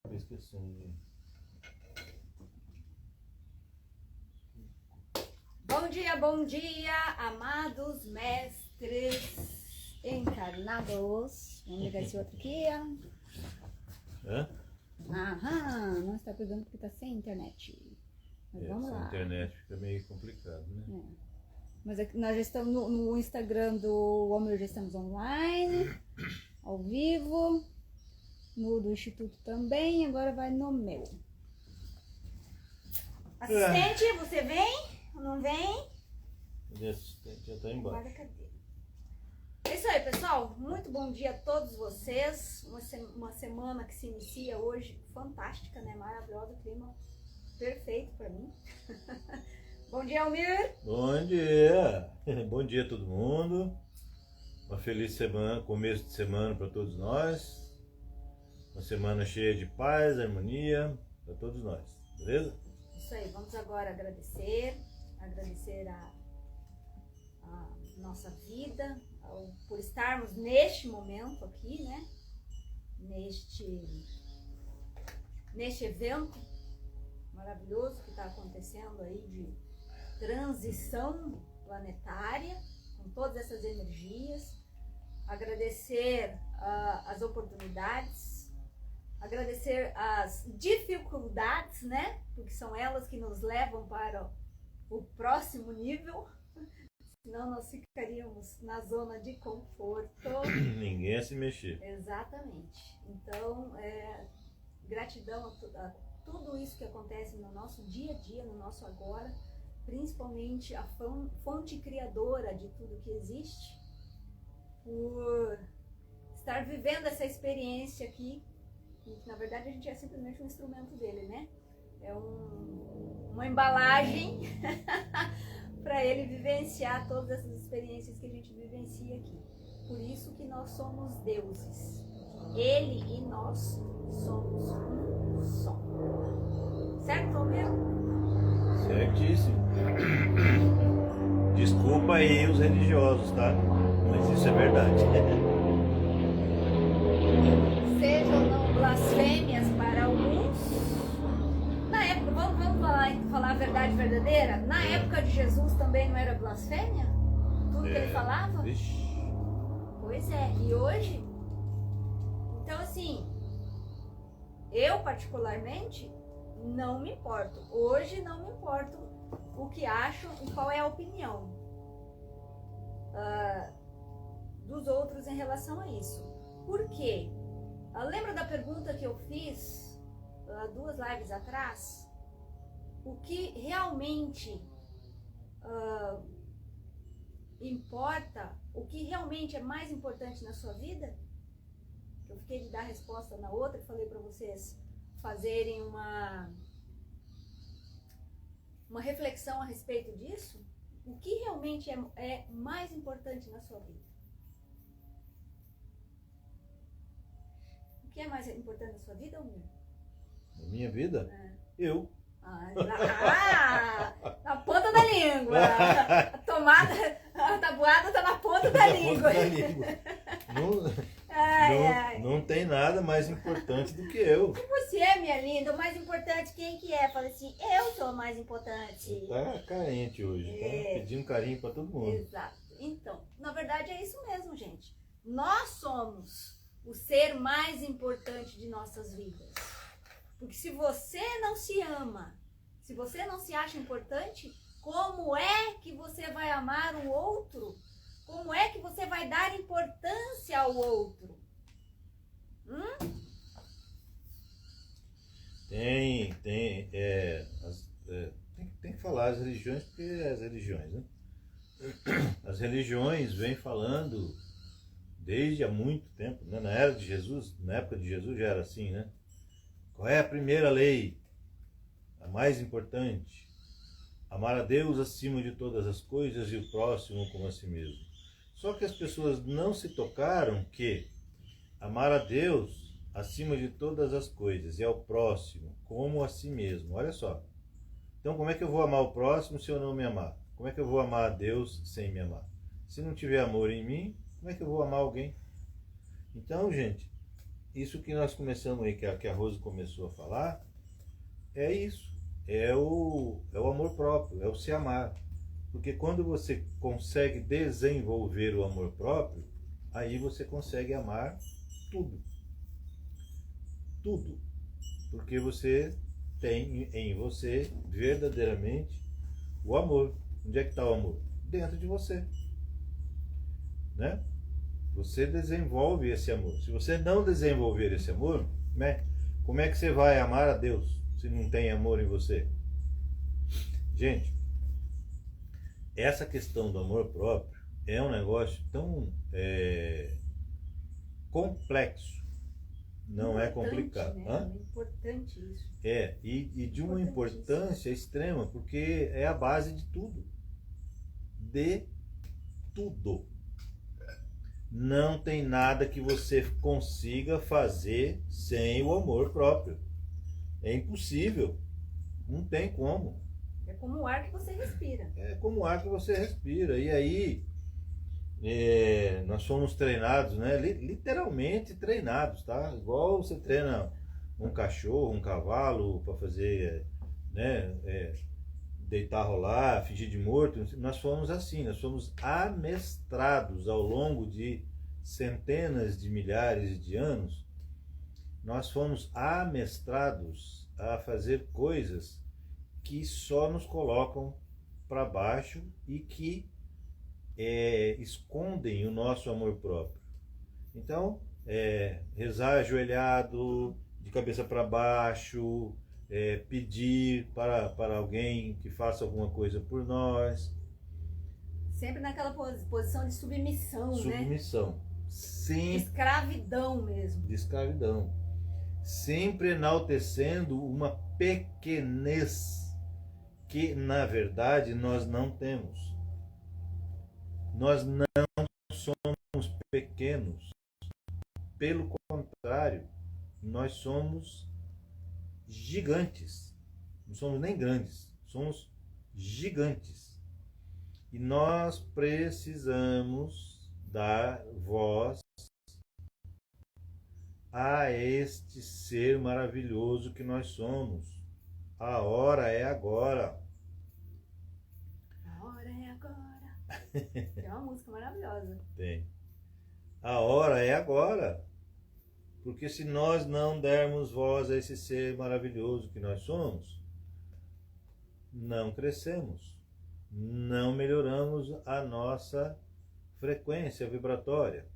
Esquecendo. Bom dia, amados mestres encarnados. Vamos ligar esse outro aqui, ó. Hã? Aham, não está pegando porque está sem internet. Mas vamos lá. A internet fica meio complicado, né? Mas aqui nós já estamos no Instagram do Homem, já estamos online, ao vivo. No do Instituto também, agora vai no meu. Assistente, você vem ou não vem? O assistente já está embaixo. Guarda a cadeira. É isso aí, pessoal. Muito bom dia a todos vocês. Uma semana que se inicia hoje, fantástica, né? Maravilhosa, clima perfeito para mim. Bom dia, Almir. Bom dia! Bom dia a todo mundo. Uma feliz semana, começo de semana para todos nós. Uma semana cheia de paz, harmonia para todos nós, beleza? Isso aí, vamos agora agradecer a nossa vida, por estarmos neste momento aqui, né? Neste evento maravilhoso que está acontecendo aí de transição planetária, com todas essas energias. Agradecer as oportunidades, agradecer as dificuldades, né? Porque são elas que nos levam para o próximo nível. Senão nós ficaríamos na zona de conforto. Ninguém ia se mexer. Exatamente. Então, gratidão a tudo isso que acontece no nosso dia a dia, no nosso agora, principalmente a fonte criadora de tudo que existe, por estar vivendo essa experiência aqui. E, na verdade, a gente é simplesmente um instrumento dele, né? É uma embalagem para ele vivenciar todas essas experiências que a gente vivencia aqui. Por isso que nós somos deuses. Ele e nós somos um só. Certo, Almir? Certíssimo. Desculpa aí os religiosos, tá? Mas isso é verdade. Sejam não blasfêmias para alguns. Na época, vamos falar a verdade verdadeira? Na época de Jesus também não era blasfêmia? Tudo que ele falava? Vixe. Pois é, e hoje? Então assim, eu particularmente não me importo. Hoje não me importo o que acham e qual é a opinião dos outros em relação a isso. Por quê? Lembra da pergunta que eu fiz 2 lives atrás? O que realmente importa, o que realmente é mais importante na sua vida? Eu fiquei de dar resposta na outra e falei para vocês fazerem uma reflexão a respeito disso. O que realmente é mais importante na sua vida? O que é mais importante na sua vida, Almir? Na minha vida? Eu. Na ponta da língua. A tomada, a tabuada tá na ponta da língua. Não tem nada mais importante do que eu. E você, minha linda, o mais importante, quem que é? Fala assim, eu sou o mais importante. Tá carente hoje, tá pedindo carinho pra todo mundo. Exato. Então, na verdade é isso mesmo, gente. Nós somos o ser mais importante de nossas vidas. Porque se você não se ama, se você não se acha importante, como é que você vai amar o outro? Como é que você vai dar importância ao outro? Tem que falar as religiões, porque é as religiões, né? As religiões vêm falando desde há muito tempo, né? Na era de Jesus, na época de Jesus já era assim, né? Qual é a primeira lei? A mais importante? Amar a Deus acima de todas as coisas e o próximo como a si mesmo. Só que as pessoas não se tocaram que amar a Deus acima de todas as coisas e ao próximo como a si mesmo. Olha só. Então como é que eu vou amar o próximo se eu não me amar? Como é que eu vou amar a Deus sem me amar? Se não tiver amor em mim, como é que eu vou amar alguém? Então, gente, isso que nós começamos aí, que a Rose começou a falar, é isso. É o amor próprio, é o se amar. Porque quando você consegue desenvolver o amor próprio, aí você consegue amar tudo. Tudo. Porque você tem em você verdadeiramente o amor. Onde é que está o amor? Dentro de você. Né? Você desenvolve esse amor. Se você não desenvolver esse amor, né, como é que você vai amar a Deus se não tem amor em você? Gente, essa questão do amor próprio é um negócio tão complexo. Não é complicado. Né? É importante isso. E de uma importância extrema, porque é a base de tudo. De tudo. Não tem nada que você consiga fazer sem o amor próprio. É impossível. Não tem como. É como o ar que você respira. É como o ar que você respira. E aí, nós fomos treinados, né? Literalmente treinados, tá? Igual você treina um cachorro, um cavalo para fazer, né? Deitar, rolar, fingir de morto. Nós fomos assim, nós fomos amestrados ao longo de centenas de milhares de anos. Nós fomos amestrados a fazer coisas que só nos colocam para baixo e que escondem o nosso amor próprio. Então, rezar ajoelhado, de cabeça para baixo, pedir para alguém que faça alguma coisa por nós. Sempre naquela posição de submissão, né? Submissão. De escravidão mesmo. De escravidão. Sempre enaltecendo uma pequenez que, na verdade, nós não temos. Nós não somos pequenos. Pelo contrário, nós somos gigantes. Não somos nem grandes, somos gigantes. E nós precisamos dar voz a este ser maravilhoso que nós somos. A hora é agora. A hora é agora. É uma música maravilhosa. Tem. A hora é agora. Porque se nós não dermos voz a esse ser maravilhoso que nós somos, não crescemos, não melhoramos a nossa frequência vibratória.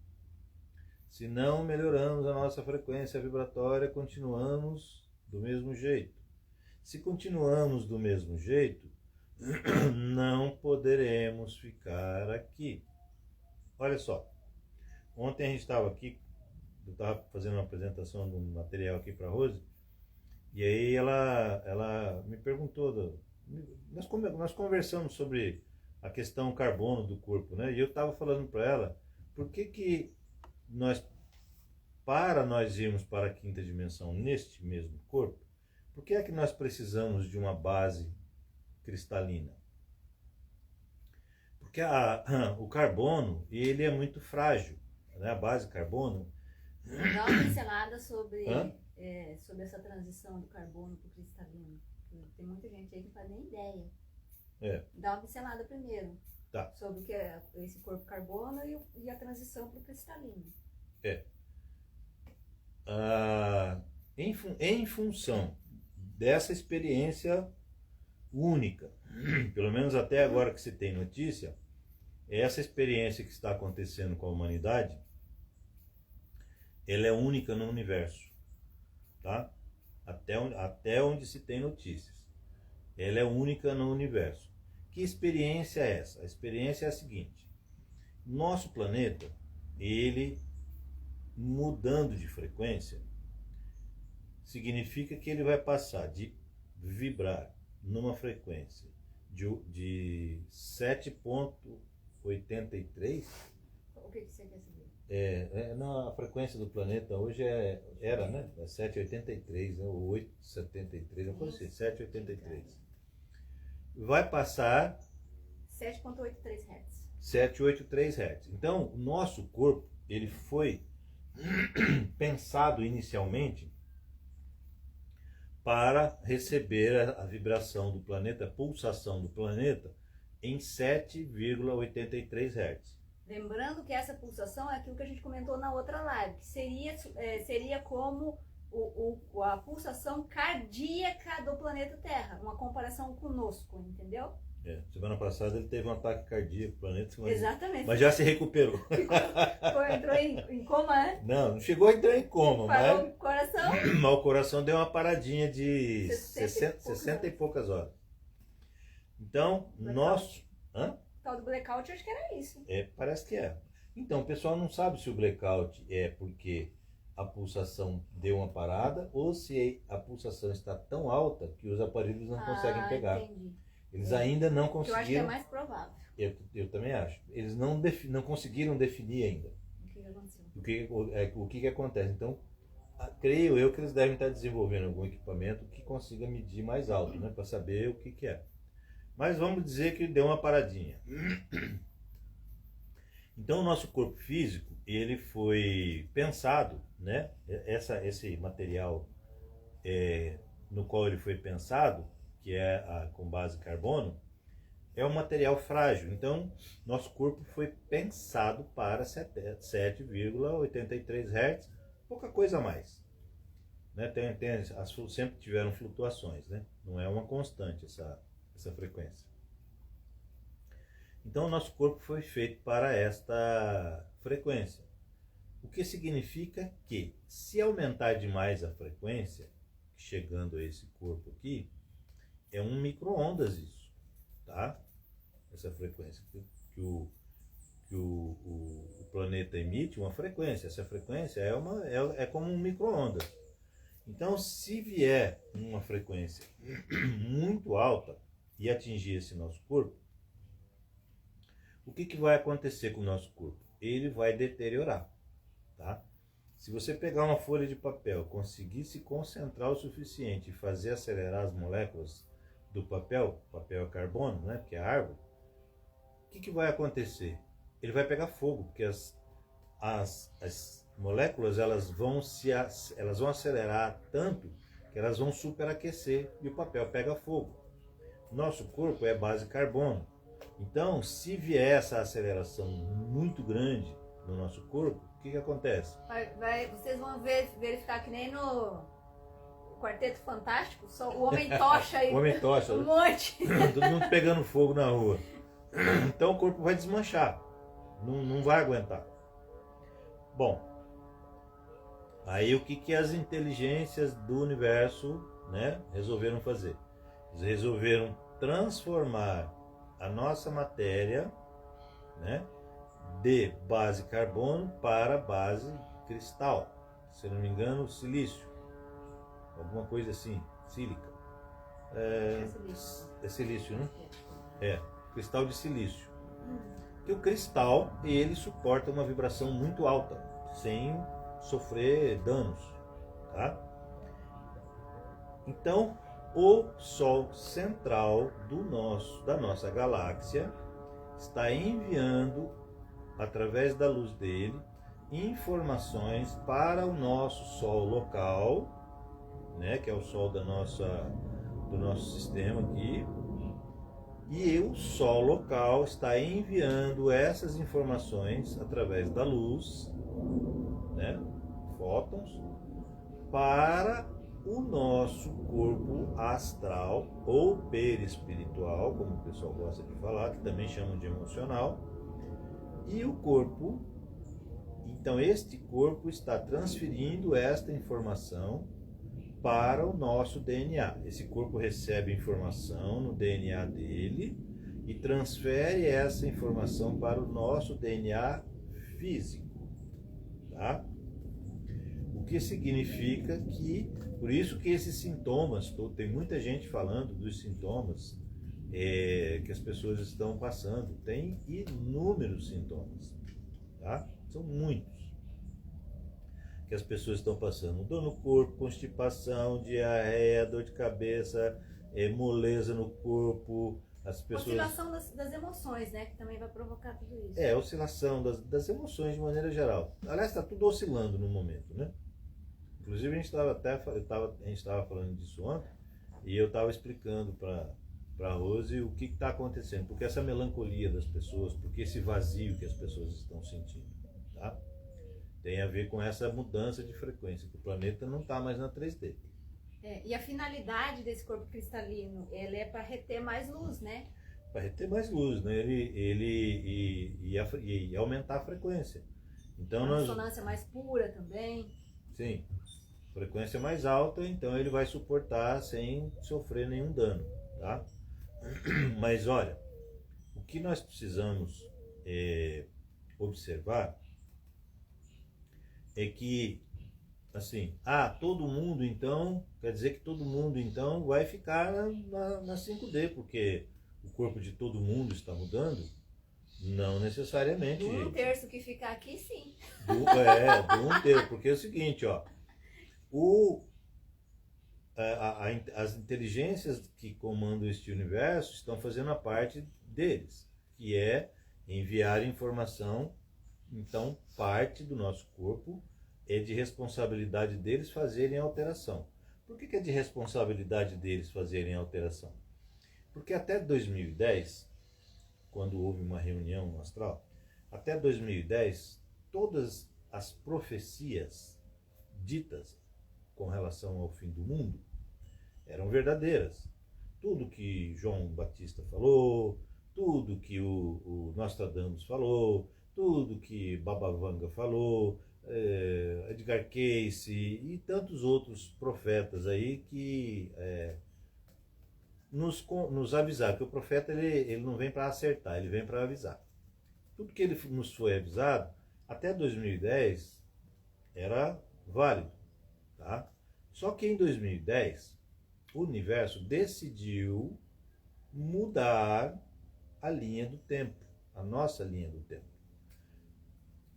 Se não melhoramos a nossa frequência vibratória, continuamos do mesmo jeito. Se continuamos do mesmo jeito, não poderemos ficar aqui. Olha só, ontem a gente estava aqui, eu estava fazendo uma apresentação de um material aqui para a Rose, e aí ela me perguntou, nós conversamos sobre a questão carbono do corpo, né? E eu estava falando para ela, por que para nós irmos para a quinta dimensão neste mesmo corpo, por que é que nós precisamos de uma base cristalina? Porque o carbono, ele é muito frágil, né? A base carbono. Dá uma pincelada sobre essa transição do carbono para o cristalino. Tem muita gente aí que não faz nem ideia. Dá uma pincelada primeiro. Tá. Sobre o que é esse corpo carbono e a transição para o cristalino. Em função dessa experiência única, pelo menos até agora que se tem notícia, essa experiência que está acontecendo com a humanidade, ela é única no universo, tá? Até onde se tem notícias. Ela é única no universo. Que experiência é essa? A experiência é a seguinte: nosso planeta, ele mudando de frequência, significa que ele vai passar de vibrar numa frequência de 7,83. O que você quer saber? A frequência do planeta hoje era, né? 7,83, né? Ou 8,73, não pode ser, 7,83. Vai passar 7,83 Hz. 7,83 Hz. Então, o nosso corpo, ele foi pensado inicialmente para receber a vibração do planeta, a pulsação do planeta, em 7,83 Hz. Lembrando que essa pulsação é aquilo que a gente comentou na outra live, que seria como a pulsação cardíaca do planeta Terra, uma comparação conosco, entendeu? Semana passada ele teve um ataque cardíaco, planeta, Exatamente. Mas já se recuperou. Entrou em coma, né? Não chegou a entrar em coma, Parou o coração. Mas o coração deu uma paradinha de 60 e poucas horas. Então, nosso... O tal do blackout, acho que era isso. Parece que é. Então, o pessoal não sabe se o blackout é porque a pulsação deu uma parada ou se a pulsação está tão alta que os aparelhos não conseguem pegar. Entendi. Eles ainda não conseguiram... Eu acho que é mais provável. Eu também acho. Eles não conseguiram definir ainda. O que aconteceu? O que acontece. Então, creio eu que eles devem estar desenvolvendo algum equipamento que consiga medir mais alto, né, para saber o que é. Mas vamos dizer que deu uma paradinha. Então, o nosso corpo físico, ele foi pensado, né? Esse material no qual ele foi pensado, que é com base carbono, é um material frágil. Então, nosso corpo foi pensado para 7,83 Hz, pouca coisa a mais. Né? Sempre tiveram flutuações, né? Não é uma constante essa frequência. Então, o nosso corpo foi feito para esta frequência. O que significa que, se aumentar demais a frequência, chegando a esse corpo aqui, é um micro-ondas isso, tá? Essa frequência que o planeta emite, uma frequência. Essa frequência é como um micro-ondas. Então, se vier uma frequência muito alta e atingir esse nosso corpo, o que vai acontecer com o nosso corpo? Ele vai deteriorar, tá? Se você pegar uma folha de papel, conseguir se concentrar o suficiente e fazer acelerar as moléculas do papel é carbono, né? Porque é árvore, o que vai acontecer? Ele vai pegar fogo, porque as moléculas elas vão acelerar tanto que elas vão superaquecer e o papel pega fogo. Nosso corpo é base carbono. Então, se vier essa aceleração muito grande no nosso corpo, o que acontece? Vocês vão verificar que nem no Quarteto Fantástico, só o Homem Tocha aí. O Homem Tocha. Um monte. Todo mundo pegando fogo na rua. Então o corpo vai desmanchar. Não vai aguentar. Bom, aí o que as inteligências do universo, né, resolveram fazer? Eles resolveram transformar a nossa matéria, né, de base carbono para base cristal. Se não me engano, silício. Alguma coisa assim, sílica. É silício, né? Cristal de silício. Porque o cristal, ele suporta uma vibração muito alta, sem sofrer danos, tá? Então, o Sol central da nossa galáxia está enviando, através da luz dele, informações para o nosso Sol local, né, que é o Sol do nosso sistema aqui, e o Sol local está enviando essas informações através da luz, né, fótons, para o nosso corpo astral ou perispiritual, como o pessoal gosta de falar, que também chamam de emocional, e o corpo, então este corpo está transferindo esta informação para o nosso DNA. Esse corpo recebe informação no DNA dele e transfere essa informação para o nosso DNA físico, tá? O que significa que, por isso que esses sintomas, tem muita gente falando dos sintomas que as pessoas estão passando, tem inúmeros sintomas, tá? São muitos que as pessoas estão passando: dor no corpo, constipação, diarreia, dor de cabeça, moleza no corpo, as pessoas... Oscilação das emoções, né? Que também vai provocar tudo isso. Oscilação das emoções de maneira geral. Aliás, está tudo oscilando no momento, né? Inclusive a gente estava falando disso ontem e eu estava explicando para a Rose o que está acontecendo, porque essa melancolia das pessoas, porque esse vazio que as pessoas estão sentindo, tá? Tem a ver com essa mudança de frequência, que o planeta não está mais na 3D. E a finalidade desse corpo cristalino, ele é para reter mais luz, né? Para reter mais luz, né? E aumentar a frequência. Então Uma ressonância mais pura também. Sim, frequência mais alta, então ele vai suportar sem sofrer nenhum dano, tá? Mas olha, o que nós precisamos observar é que, assim, todo mundo então, quer dizer que todo mundo então vai ficar na 5D, porque o corpo de todo mundo está mudando? Não necessariamente. Do 1/3 que ficar aqui, sim. Do 1/3, porque é o seguinte, ó, as inteligências que comandam este universo estão fazendo a parte deles, que é enviar informação. Então, parte do nosso corpo é de responsabilidade deles fazerem a alteração. Por que é de responsabilidade deles fazerem a alteração? Porque até 2010, quando houve uma reunião no astral, até 2010, todas as profecias ditas com relação ao fim do mundo eram verdadeiras. Tudo que João Batista falou, tudo que o Nostradamus falou, tudo que Baba Vanga falou, Edgar Cayce e tantos outros profetas aí que nos avisaram, que o profeta ele não vem para acertar, ele vem para avisar. Tudo que ele nos foi avisado, até 2010, era válido. Tá? Só que em 2010, o universo decidiu mudar a linha do tempo, a nossa linha do tempo.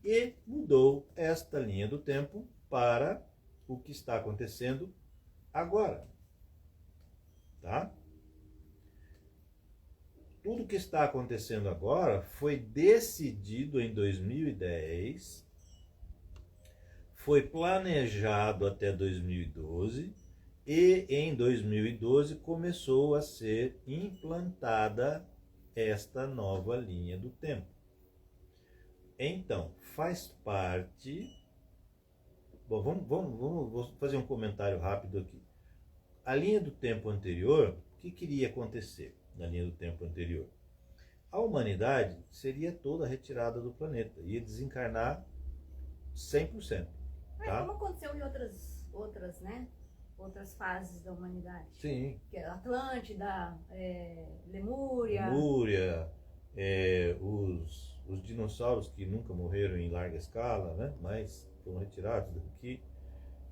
E mudou esta linha do tempo para o que está acontecendo agora. Tá? Tudo que está acontecendo agora foi decidido em 2010, foi planejado até 2012 e em 2012 começou a ser implantada esta nova linha do tempo. Então, faz parte... Bom, vou fazer um comentário rápido aqui. A linha do tempo anterior, o que queria acontecer na linha do tempo anterior? A humanidade seria toda retirada do planeta, ia desencarnar 100%. Tá? Como aconteceu em outras, né? Outras fases da humanidade. Sim. Que é Atlântida, Lemúria. Os dinossauros que nunca morreram em larga escala, né? Mas foram retirados daqui.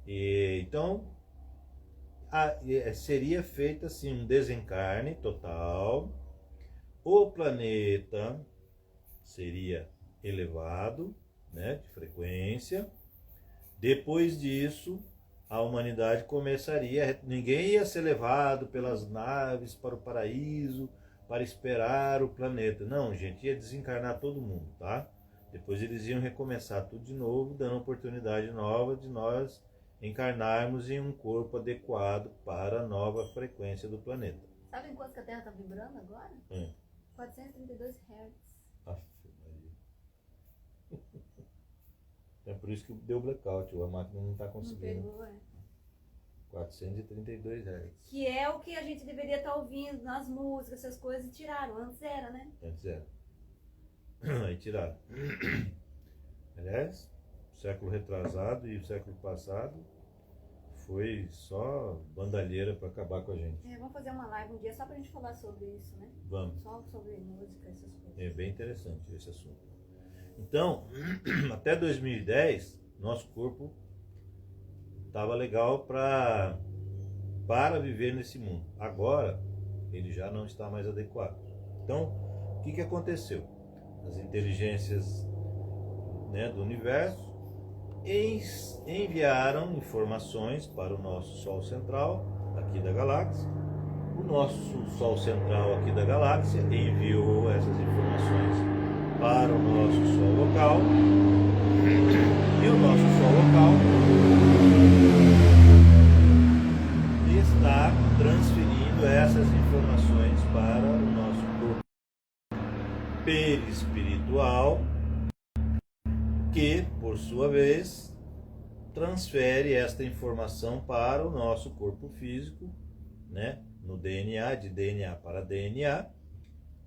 Então, seria feito assim um desencarne total. O planeta seria elevado, né, de frequência. Depois disso, a humanidade começaria... Ninguém ia ser levado pelas naves para o paraíso para esperar o planeta. Não, gente, ia desencarnar todo mundo, tá? Depois eles iam recomeçar tudo de novo, dando oportunidade nova de nós encarnarmos em um corpo adequado para a nova frequência do planeta. Sabe em quanto que a Terra está vibrando agora? 432 Hz. É por isso que deu blackout, a máquina não está conseguindo. Não pegou, 432 Hz. Que é o que a gente deveria estar ouvindo nas músicas, essas coisas, e tiraram. Antes era, né? Antes era. Aí tiraram. Aliás, o século retrasado e o século passado foi só bandalheira para acabar com a gente. Vamos fazer uma live um dia só pra gente falar sobre isso, né? Vamos. Só sobre música, essas coisas. É bem interessante esse assunto. Então, até 2010, nosso corpo estava legal para viver nesse mundo. Agora, ele já não está mais adequado. Então, o que aconteceu? As inteligências, né, do universo enviaram informações para o nosso Sol central, aqui da galáxia, o nosso Sol central aqui da galáxia enviou essas informações para o nosso Sol local, e o nosso Sol local está transferindo essas informações para o nosso corpo perispiritual, que, por sua vez, transfere esta informação para o nosso corpo físico, né? No DNA, de DNA para DNA,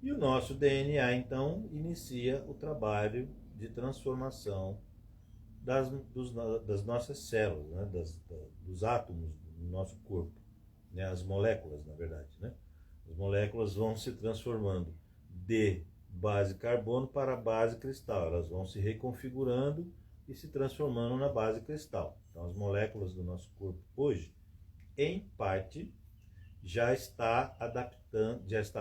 e o nosso DNA, então, inicia o trabalho de transformação das nossas células, né? Dos átomos do nosso corpo, né? As moléculas, na verdade, né? As moléculas vão se transformando de base carbono para base cristal, elas vão se reconfigurando e se transformando na base cristal. Então, as moléculas do nosso corpo hoje, em parte, já está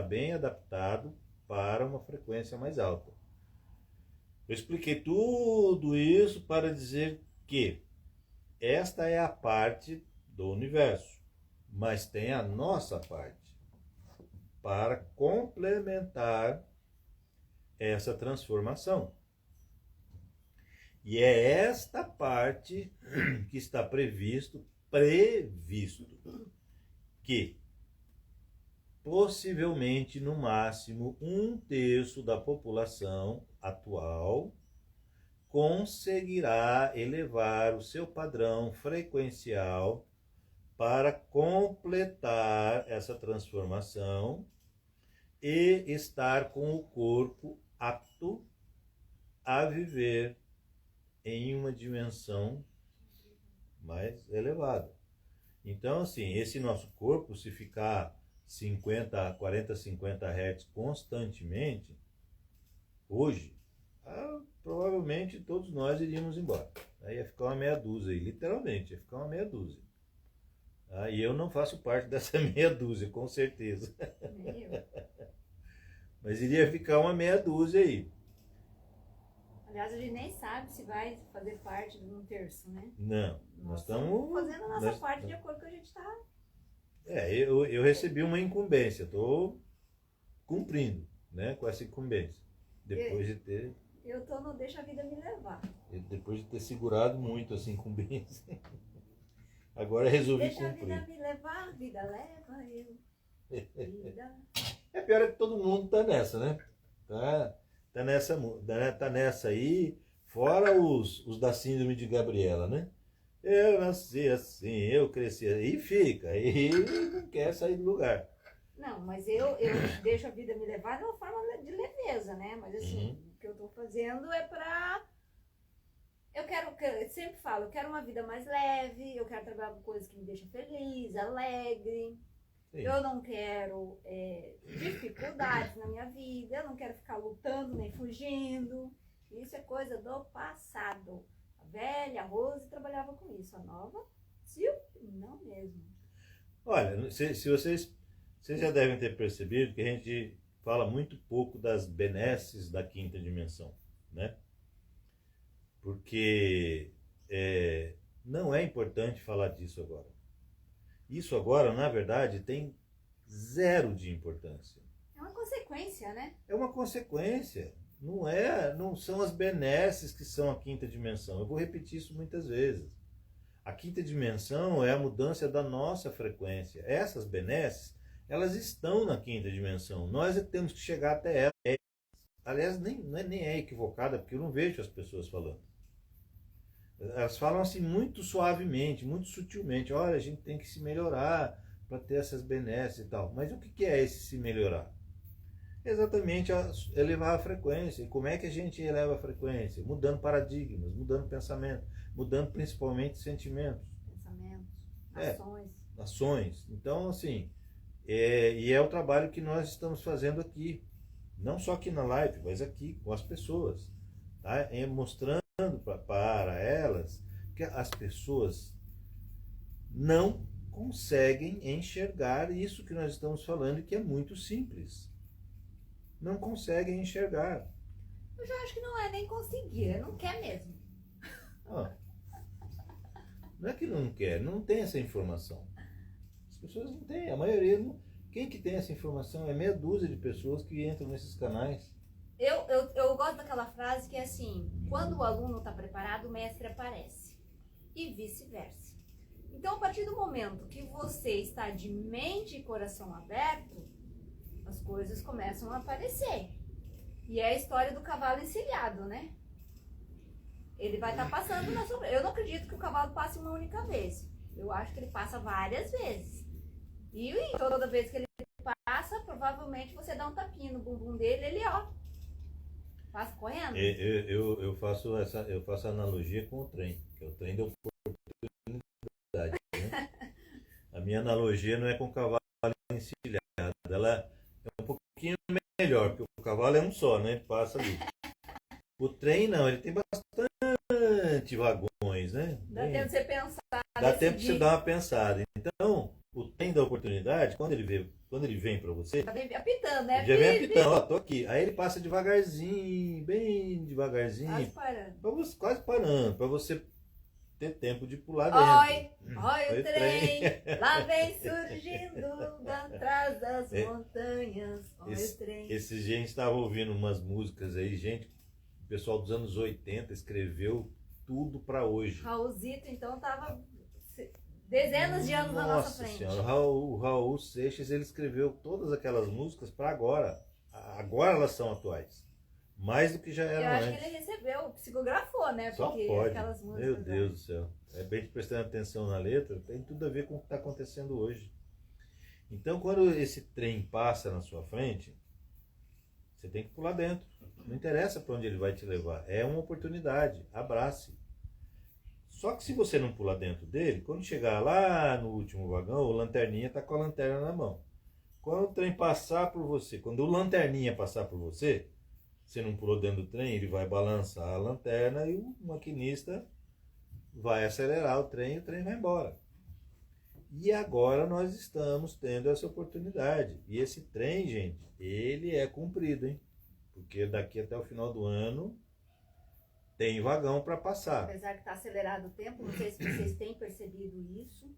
bem adaptado para uma frequência mais alta. Eu expliquei tudo isso para dizer que esta é a parte do universo, mas tem a nossa parte para complementar essa transformação. E é esta parte que está previsto que possivelmente, no máximo, 1/3 da população atual conseguirá elevar o seu padrão frequencial para completar essa transformação e estar com o corpo apto a viver em uma dimensão mais elevada. Então, assim, esse nosso corpo, se ficar 40, 50 Hz constantemente, hoje, provavelmente todos nós iríamos embora. Aí ia ficar uma meia dúzia, aí, literalmente, ia ficar uma meia dúzia. E eu não faço parte dessa meia dúzia, com certeza. Mas iria ficar uma meia dúzia aí. Aliás, a gente nem sabe se vai fazer parte de 1/3, né? Não, nós estamos fazendo a nossa parte de acordo com o que a gente está. Eu recebi uma incumbência, estou cumprindo, né, com essa incumbência. Depois de ter. Eu tô no deixa a vida me levar. Depois de ter segurado muito essa incumbência. Agora resolvi cumprir. Deixa a vida me levar, a vida leva eu. Vida. É pior é que todo mundo está nessa, né? Tá nessa aí, fora os da síndrome de Gabriela, né? Eu nasci assim, eu cresci assim, e fica, e não quer sair do lugar. Não, mas eu deixo a vida me levar de uma forma de leveza, né? Mas assim, o que eu tô fazendo é pra... Eu sempre falo, eu quero uma vida mais leve, eu quero trabalhar com coisas que me deixam feliz, alegre. Sim. Eu não quero dificuldades na minha vida, eu não quero ficar lutando nem fugindo. Isso é coisa do passado. A velha, a Rose, trabalhava com isso. A nova, não mesmo. Olha, se vocês já devem ter percebido que a gente fala muito pouco das benesses da quinta dimensão, né? Porque não é importante falar disso agora. Isso agora, na verdade, tem 0 de importância. É uma consequência, né? É uma consequência. Não são as benesses que são a quinta dimensão. Eu vou repetir isso muitas vezes. A quinta dimensão é a mudança da nossa frequência. Essas benesses, elas estão na quinta dimensão. Nós é que temos que chegar até elas. Aliás, nem é equivocada, porque eu não vejo as pessoas falando. Elas falam assim muito suavemente, muito sutilmente. Olha, a gente tem que se melhorar para ter essas benesses e tal. Mas o que é esse se melhorar? Exatamente elevar a frequência. E como é que a gente eleva a frequência? Mudando paradigmas, mudando pensamento, mudando principalmente sentimentos. Pensamentos, ações. Então, assim, e é o trabalho que nós estamos fazendo aqui. Não só aqui na live, mas aqui com as pessoas. Tá? Mostrando para elas que as pessoas não conseguem enxergar isso que nós estamos falando, que é muito simples. Não conseguem enxergar. Eu já acho que não é nem conseguir, não quer mesmo. Não é que não quer, não tem essa informação. As pessoas não têm, a maioria não. Quem que tem essa informação? É meia dúzia de pessoas que entram nesses canais. Eu gosto daquela frase que é assim: quando o aluno está preparado, o mestre aparece. E vice-versa. Então, a partir do momento que você está de mente e coração aberto, as coisas começam a aparecer. E é a história do cavalo encilhado, né? Ele vai estar passando na sua... Eu não acredito que o cavalo passe uma única vez. Eu acho que ele passa várias vezes. E toda vez que ele passa, provavelmente você dá um tapinha no bumbum dele, ele, ó, passa correndo. Eu faço a analogia com o trem, que é o trem da oportunidade, né? A minha analogia não é com o cavalo encilhado, ela é um pouquinho melhor, porque o cavalo é um só, né? Ele passa ali. O trem não, ele tem bastante vagões, né? Dá tempo de você pensar. Dá tempo de você dar uma pensada. Então, o trem da oportunidade, quando ele vem para você, já vem apitando, né? ele já vem apitando, ó, tô aqui. Aí ele passa devagarzinho, bem devagarzinho. Quase parando. Quase parando, para você ter tempo de pular dentro. Oi o trem, lá vem surgindo atrás das montanhas. Oi o trem. Esses dias a gente estava ouvindo umas músicas aí, gente, o pessoal dos anos 80 escreveu tudo para hoje. Raulzito, então, tava dezenas de anos na nossa frente. Senhora, o Raul Seixas, ele escreveu todas aquelas músicas para agora. Agora elas são atuais. Mais do que já eram antes. Eu acho que ele recebeu, psicografou, né? Só porque pode. Aquelas músicas. Meu Deus do céu. É bem prestando atenção na letra, tem tudo a ver com o que está acontecendo hoje. Então, quando esse trem passa na sua frente, você tem que pular dentro. Não interessa para onde ele vai te levar. É uma oportunidade. Abrace. Só que se você não pular dentro dele, quando chegar lá no último vagão, o lanterninha está com a lanterna na mão. Quando o trem passar por você, quando o lanterninha passar por você, você não pulou dentro do trem, ele vai balançar a lanterna e o maquinista vai acelerar o trem e o trem vai embora. E agora nós estamos tendo essa oportunidade. E esse trem, gente, ele é cumprido, hein? Porque daqui até o final do ano tem vagão para passar. Apesar que está acelerado o tempo, não sei se vocês têm percebido isso.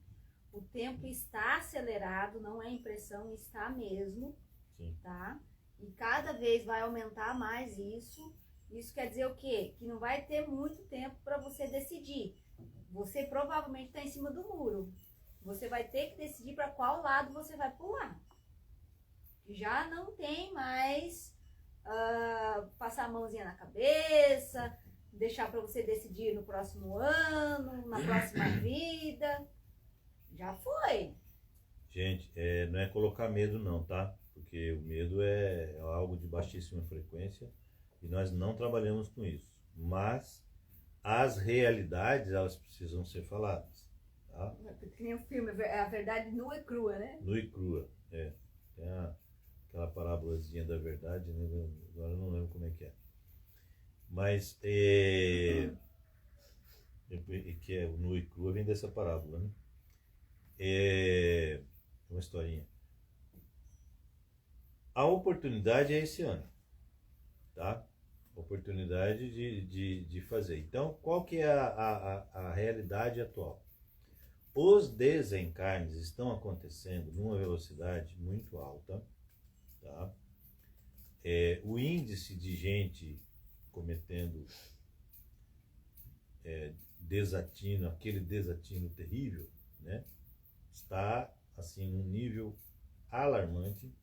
O tempo está acelerado, não é impressão, está mesmo. Sim. Tá? E cada vez vai aumentar mais isso. Isso quer dizer o quê? Que não vai ter muito tempo para você decidir. Você provavelmente está em cima do muro. Você vai ter que decidir para qual lado você vai pular. Já não tem mais passar a mãozinha na cabeça, deixar para você decidir no próximo ano, na próxima vida. Já foi. Gente, não é colocar medo não, tá? Porque o medo é algo de baixíssima frequência e nós não trabalhamos com isso. Mas as realidades, elas precisam ser faladas. Tá? Que nem o filme, a verdade nua e crua, né? Nua e crua, Tem aquela parábolazinha da verdade, né? Agora eu não lembro como é que é. Mas, que é nua e crua, vem dessa parábola, né? Uma historinha. A oportunidade é esse ano, tá? Oportunidade de fazer. Então, qual que é a realidade atual? Os desencarnes estão acontecendo numa velocidade muito alta, tá? O índice de gente cometendo desatino, aquele desatino terrível, né? Está assim num nível alarmante.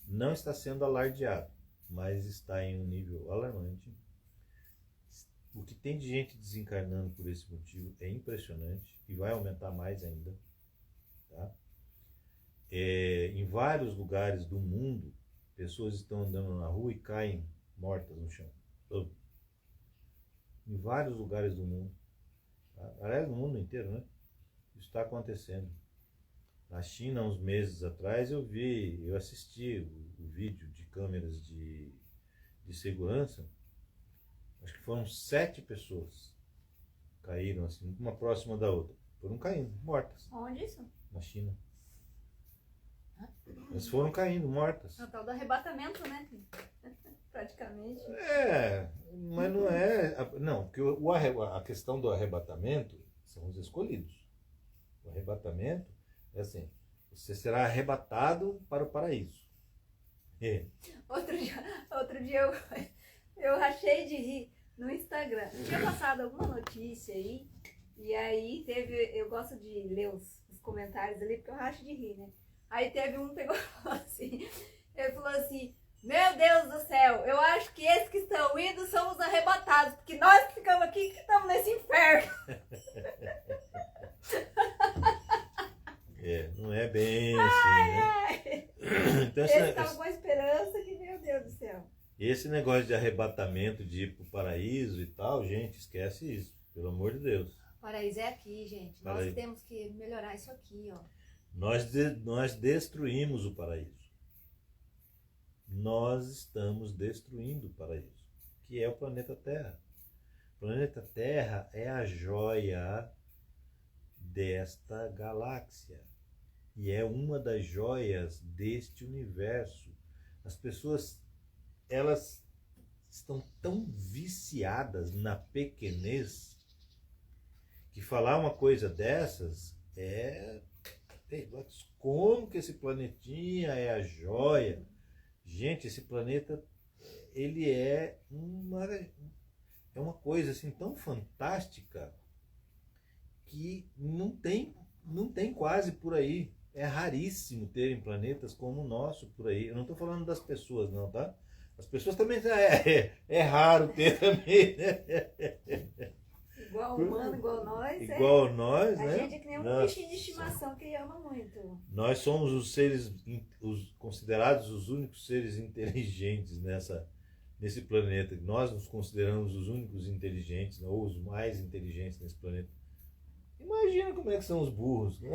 Não está sendo alardeado, mas está em um nível alarmante. O que tem de gente desencarnando por esse motivo é impressionante e vai aumentar mais ainda. Tá? Em vários lugares do mundo, pessoas estão andando na rua e caem mortas no chão. Em vários lugares do mundo. Tá? Aliás, no mundo inteiro, né? Isso está acontecendo. Na China, uns meses atrás, eu assisti o vídeo de câmeras de segurança. Acho que foram 7 pessoas caíram assim, uma próxima da outra. Foram caindo, mortas. Onde isso? Na China. Elas foram caindo, mortas. É o tal do arrebatamento, né? Praticamente. Mas não é... Não, porque a questão do arrebatamento são os escolhidos. O arrebatamento é assim, você será arrebatado para o paraíso. É. Outro dia eu rachei de rir no Instagram. Tinha passado alguma notícia aí, e aí eu gosto de ler os comentários ali, porque eu racho de rir, né? Aí teve um que pegou assim, ele falou assim, meu Deus do céu, eu acho que esses que estão indo são os arrebatados, porque nós que ficamos aqui que estamos nesse inferno. Não é bem assim, né? Então, Eles estavam com a esperança que, meu Deus do céu. Esse negócio de arrebatamento, de ir pro paraíso e tal, gente, esquece isso, pelo amor de Deus. O paraíso é aqui, gente. Nós temos que melhorar isso aqui, ó. Nós destruímos o paraíso. Nós estamos destruindo o paraíso, que é o planeta Terra. O planeta Terra é a joia desta galáxia e é uma das joias deste universo. As pessoas, elas estão tão viciadas na pequenez que falar uma coisa dessas como que esse planetinha é a joia? Gente, esse planeta, ele é uma coisa assim tão fantástica que não tem quase por aí. É raríssimo terem planetas como o nosso por aí. Eu não estou falando das pessoas, não, tá? As pessoas também é raro ter também, né? Igual humano, igual nós. Igual nós, né? A gente é que nem um bichinho de estimação que ama muito. Nós somos os seres considerados os únicos seres inteligentes nesse planeta. Nós nos consideramos os únicos inteligentes, ou os mais inteligentes nesse planeta. Imagina como é que são os burros, né?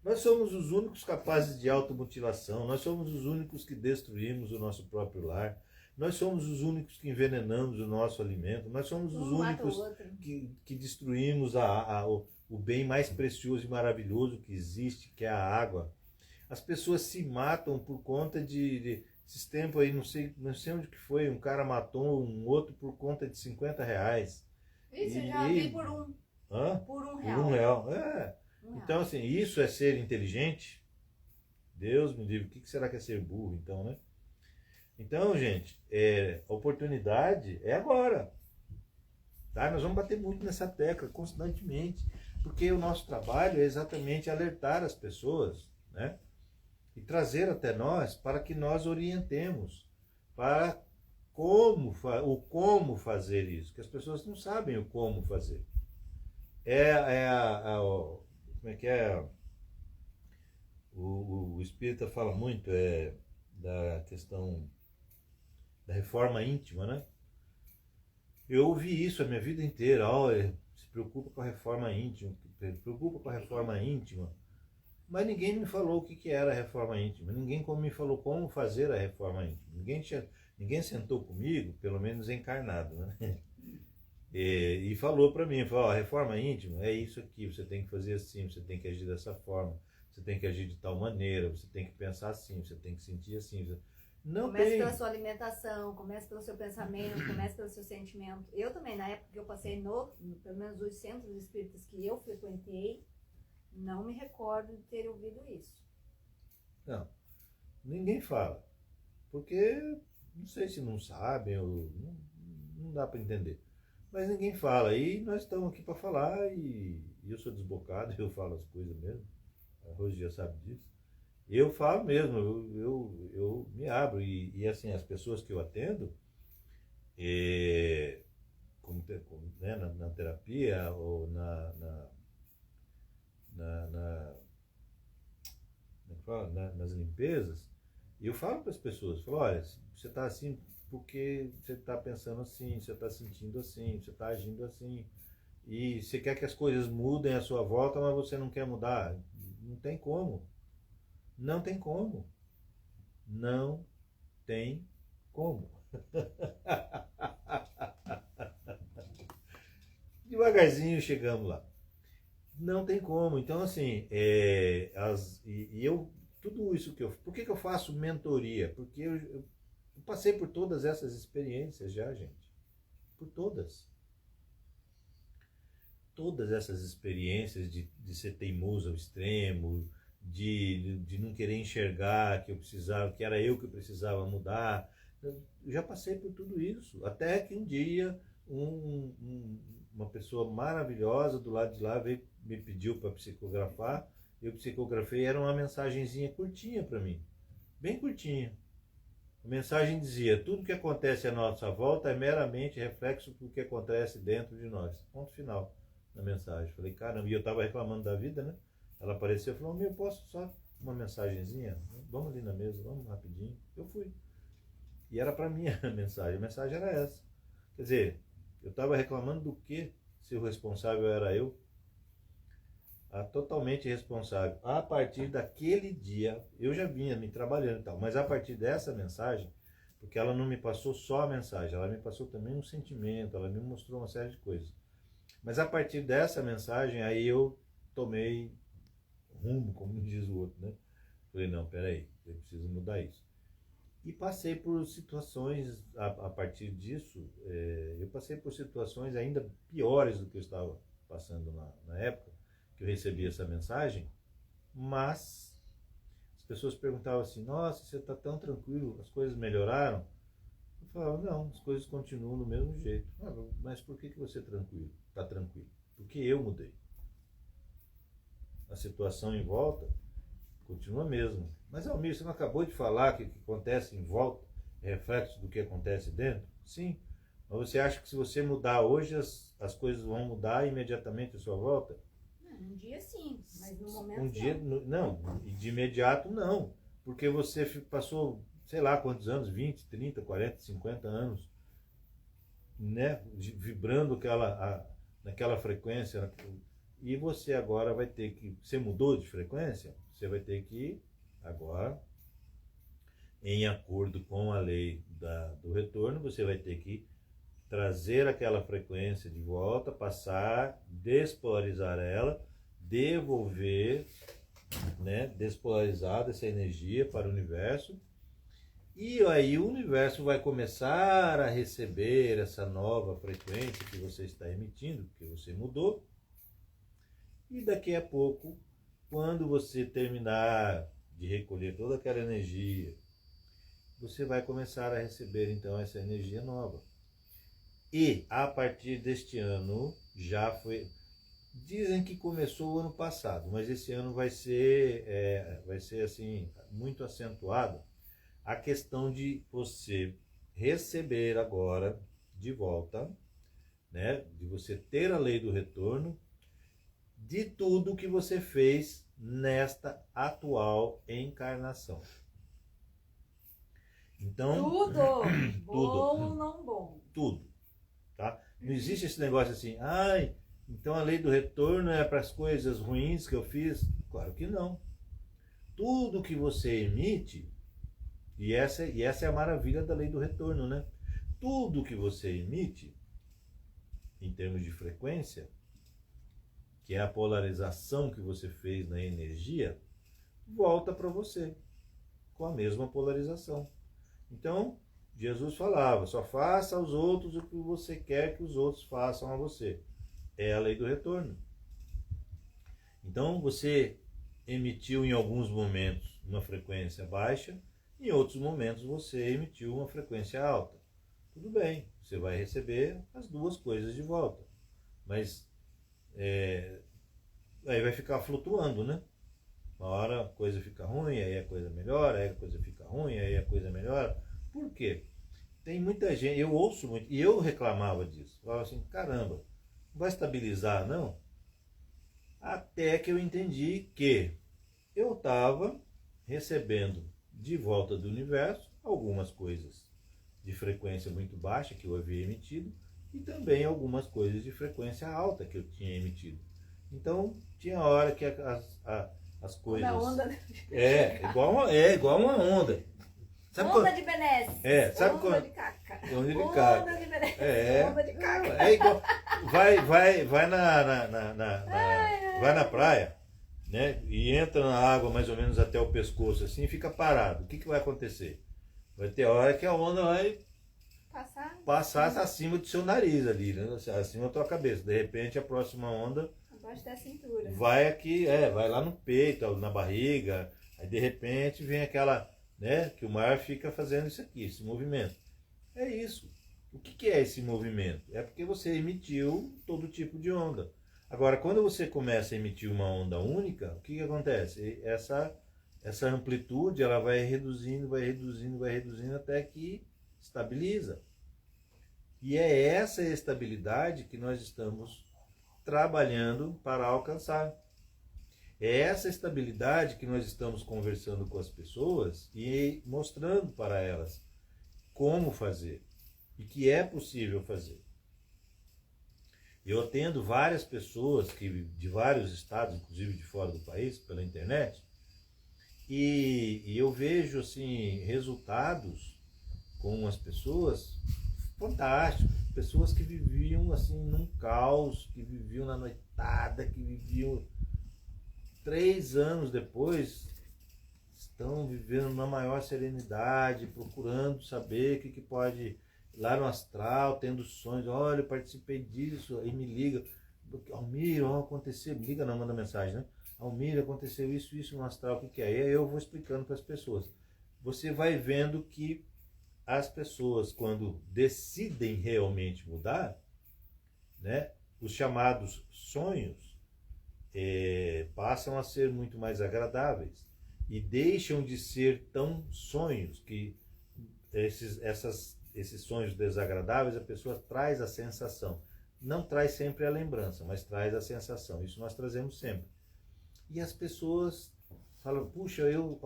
Nós somos os únicos capazes de automutilação, nós somos os únicos que destruímos o nosso próprio lar, nós somos os únicos que envenenamos o nosso alimento, nós somos os únicos que destruímos o bem mais precioso e maravilhoso que existe, que é a água. As pessoas se matam por conta de esses tempos aí, não sei onde que foi, um cara matou um outro por conta de R$50. Isso, eu já vi por um. Hã? Por R$1. Por R$1, Então, assim, isso é ser inteligente? Deus me livre, o que será que é ser burro, então, né? Então, gente, a oportunidade é agora. Tá? Nós vamos bater muito nessa tecla constantemente, porque o nosso trabalho é exatamente alertar as pessoas, né? E trazer até nós para que nós orientemos para como fazer isso, que as pessoas não sabem o como fazer. Como é que é? O Espírita fala muito da questão da reforma íntima, né? Eu ouvi isso a minha vida inteira. Se preocupa com a reforma íntima, se preocupa com a reforma íntima. Mas ninguém me falou o que era a reforma íntima. Ninguém me falou como fazer a reforma íntima. Ninguém sentou comigo, pelo menos encarnado, né? E falou para mim, a reforma íntima é isso aqui, você tem que fazer assim, você tem que agir dessa forma, você tem que agir de tal maneira, você tem que pensar assim, você tem que sentir assim. Comece pela sua alimentação, comece pelo seu pensamento, comece pelo seu sentimento. Eu também, na época que eu passei pelo menos os centros espíritas que eu frequentei, não me recordo de ter ouvido isso. Não, ninguém fala, porque não sei se não sabem ou não dá para entender. Mas ninguém fala, e nós estamos aqui para falar, e eu sou desbocado, eu falo as coisas mesmo, a Rose já sabe disso. Eu falo mesmo, eu me abro, e assim, as pessoas que eu atendo, né, na terapia ou nas limpezas, eu falo para as pessoas, olha, você está assim porque você está pensando assim, você está sentindo assim, você está agindo assim, e você quer que as coisas mudem à sua volta, mas você não quer mudar. Não tem como. Não tem como. Não tem como. Devagarzinho chegamos lá. Não tem como. Então, assim, tudo isso que por que eu faço mentoria? Porque eu passei por todas essas experiências já, gente. Por todas. todas essas experiências de ser teimoso ao extremo, de não querer enxergar que eu precisava, que era eu que precisava mudar. Eu já passei por tudo isso, até que um dia uma pessoa maravilhosa do lado de lá veio, me pediu para psicografar. Eu psicografei, era uma mensagenzinha curtinha para mim, bem curtinha. A mensagem dizia: tudo que acontece à nossa volta é meramente reflexo do que acontece dentro de nós. Ponto final na mensagem. Falei, caramba, e eu estava reclamando da vida, né? Ela apareceu e falou: meu, posso só uma mensagenzinha? Vamos ali na mesa, vamos rapidinho. Eu fui. E era para mim a mensagem era essa. Quer dizer, eu estava reclamando do quê? Se o responsável era eu? Totalmente responsável. A partir daquele dia, eu já vinha me trabalhando e tal, mas a partir dessa mensagem, porque ela não me passou só a mensagem, ela me passou também um sentimento, ela me mostrou uma série de coisas. Mas a partir dessa mensagem, aí eu tomei rumo, como diz o outro, né? Falei, não, peraí, eu preciso mudar isso. E passei por situações, a partir disso, eu passei por situações ainda piores do que eu estava passando na época, que eu recebi essa mensagem, mas as pessoas perguntavam assim: nossa, você está tão tranquilo, as coisas melhoraram? Eu falava: não, as coisas continuam do mesmo jeito. Mas por que você está tranquilo? Porque eu mudei. A situação em volta continua a mesma. Mas, Almir, você não acabou de falar que o que acontece em volta é reflexo do que acontece dentro? Sim. Mas você acha que se você mudar hoje, as coisas vão mudar imediatamente à sua volta? Um dia sim, mas no momento um dia não. E de imediato não. Porque você passou, sei lá quantos anos, 20, 30, 40, 50 anos, né, vibrando naquela frequência. E você agora vai ter que... Você mudou de frequência? Você vai ter que, agora, em acordo com a lei do retorno, você vai ter que trazer aquela frequência de volta, passar, despolarizar ela, devolver, né, despolarizada essa energia para o universo, e aí o universo vai começar a receber essa nova frequência que você está emitindo, porque você mudou, e daqui a pouco, quando você terminar de recolher toda aquela energia, você vai começar a receber então essa energia nova. E a partir deste ano já foi... Dizem que começou o ano passado, mas esse ano vai ser assim, muito acentuado a questão de você receber agora de volta, né, de você ter a lei do retorno de tudo que você fez nesta atual encarnação. Então, tudo, tudo, bom ou não bom? Tudo, tá? Não existe esse negócio assim, ai, então a lei do retorno é para as coisas ruins que eu fiz? Claro que não. Tudo que você emite, e essa é a maravilha da lei do retorno, né? Tudo que você emite, em termos de frequência, que é a polarização que você fez na energia, volta para você, com a mesma polarização. Então, Jesus falava, só faça aos outros o que você quer que os outros façam a você. É a lei do retorno. Então, você emitiu em alguns momentos uma frequência baixa, em outros momentos você emitiu uma frequência alta. Tudo bem, você vai receber as duas coisas de volta. Mas aí vai ficar flutuando, né? Uma hora a coisa fica ruim, aí a coisa melhora, aí a coisa fica ruim, aí a coisa melhora. Por quê? Tem muita gente, eu ouço muito, e eu reclamava disso. Falava assim, caramba, não vai estabilizar, não? Até que eu entendi que eu estava recebendo de volta do universo algumas coisas de frequência muito baixa que eu havia emitido e também algumas coisas de frequência alta que eu tinha emitido. Então, tinha hora que as coisas... Onda. igual uma onda. Sabe onda quando... de benesses. Sabe onda quando... de caca. Onda de caca. Onda de benesses. É. Onda de caca. É igual... Vai na praia, né? E entra na água mais ou menos até o pescoço assim e fica parado. O que vai acontecer? Vai ter hora que a onda vai passar acima do seu nariz ali, né? Acima da tua cabeça. De repente a próxima onda abaixo da cintura. vai aqui, vai lá no peito, na barriga. Aí de repente vem aquela, né? Que o mar fica fazendo isso aqui, esse movimento. É isso. O que é esse movimento? É porque você emitiu todo tipo de onda. Agora, quando você começa a emitir uma onda única, o que acontece? Essa amplitude ela vai reduzindo, vai reduzindo, vai reduzindo até que estabiliza. E é essa estabilidade que nós estamos trabalhando para alcançar. É essa estabilidade que nós estamos conversando com as pessoas e mostrando para elas como fazer e que é possível fazer. Eu atendo várias pessoas de vários estados, inclusive de fora do país, pela internet, e eu vejo assim resultados com as pessoas fantásticos, pessoas que viviam assim num caos, que viviam na noitada, que viviam 3 anos depois, estão vivendo na maior serenidade, procurando saber o que pode, lá no astral, tendo sonhos, olha, eu participei disso, aí me liga, Almir, aconteceu, me liga não, manda mensagem, né? Almir, aconteceu isso no astral, o que é? E aí eu vou explicando para as pessoas. Você vai vendo que as pessoas, quando decidem realmente mudar, né, os chamados sonhos passam a ser muito mais agradáveis e deixam de ser tão sonhos, que esses sonhos desagradáveis a pessoa traz a sensação. Não traz sempre a lembrança, mas traz a sensação. Isso nós trazemos sempre. E as pessoas falam, puxa, eu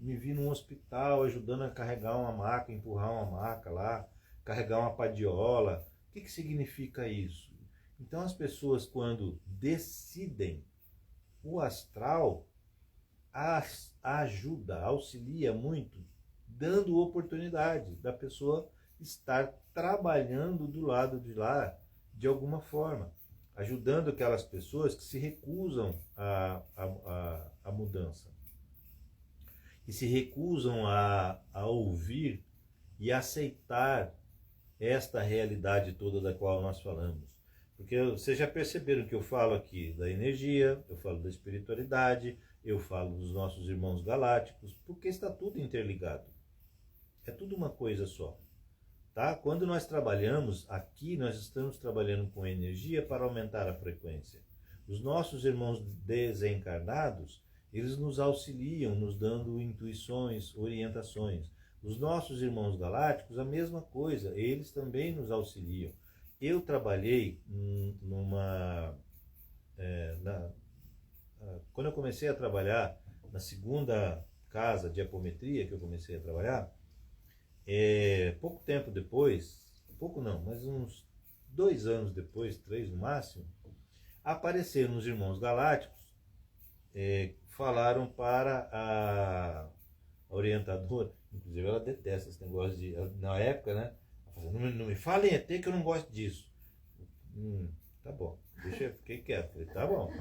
me vi num hospital ajudando a carregar uma maca, empurrar uma maca lá, carregar uma padiola. O que significa isso? Então as pessoas, quando decidem, o astral ajuda, auxilia muito, dando oportunidade da pessoa estar trabalhando do lado de lá de alguma forma, ajudando aquelas pessoas que se recusam à mudança, que se recusam a ouvir e aceitar esta realidade toda da qual nós falamos. Porque vocês já perceberam que eu falo aqui da energia, eu falo da espiritualidade, eu falo dos nossos irmãos galácticos, porque está tudo interligado. É tudo uma coisa só. Tá? Quando nós trabalhamos aqui, nós estamos trabalhando com energia para aumentar a frequência. Os nossos irmãos desencarnados, eles nos auxiliam, nos dando intuições, orientações. Os nossos irmãos galácticos, a mesma coisa, eles também nos auxiliam. Eu trabalhei quando eu comecei a trabalhar na segunda casa de apometria que eu comecei a trabalhar, pouco tempo depois, pouco não, mas uns 2 anos depois, 3 no máximo, apareceram os irmãos galácticos, falaram para a orientadora, inclusive ela detesta esse negócio de, na época, né? Não me falem ET que eu não gosto disso. Tá bom, deixa eu, fiquei quieto. Falei, tá bom.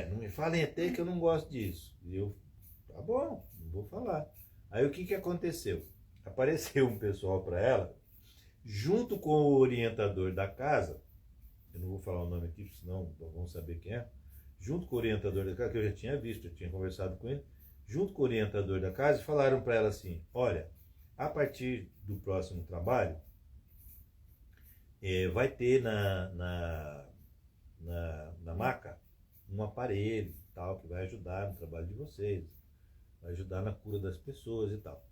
Não me falem ET que eu não gosto disso. E eu, tá bom, não vou falar. Aí o que aconteceu? Apareceu um pessoal para ela, junto com o orientador da casa, eu não vou falar o nome aqui, senão vão saber quem é, junto com o orientador da casa, que eu já tinha visto, eu tinha conversado com ele, junto com o orientador da casa, e falaram para ela assim, olha, a partir do próximo trabalho, vai ter na maca um aparelho tal, que vai ajudar no trabalho de vocês, vai ajudar na cura das pessoas e tal.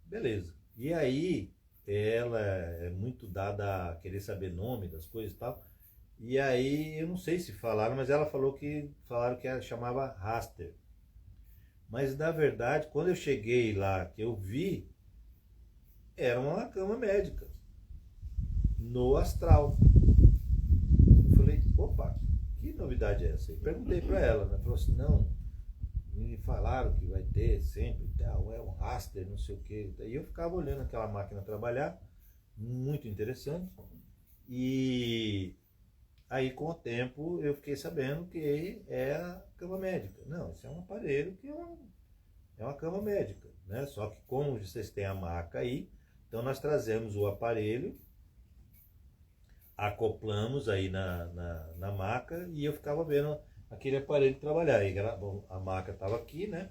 Beleza. E aí, ela é muito dada a querer saber nome das coisas e tal, e aí, eu não sei se falaram, mas ela falaram que ela chamava Raster. Mas, na verdade, quando eu cheguei lá, que eu vi, era uma cama médica, no astral. Eu falei, opa, que novidade é essa? Eu perguntei para ela, ela falou assim, não, me falaram que vai ter sempre, tal, é um raster, não sei o que. E eu ficava olhando aquela máquina trabalhar, muito interessante. E aí, com o tempo, eu fiquei sabendo que é a cama médica. Não, isso é um aparelho que é é uma cama médica, né? Só que como vocês têm a maca aí, então nós trazemos o aparelho, acoplamos aí na maca e eu ficava vendo aquele aparelho trabalhar. E a maca estava aqui, né?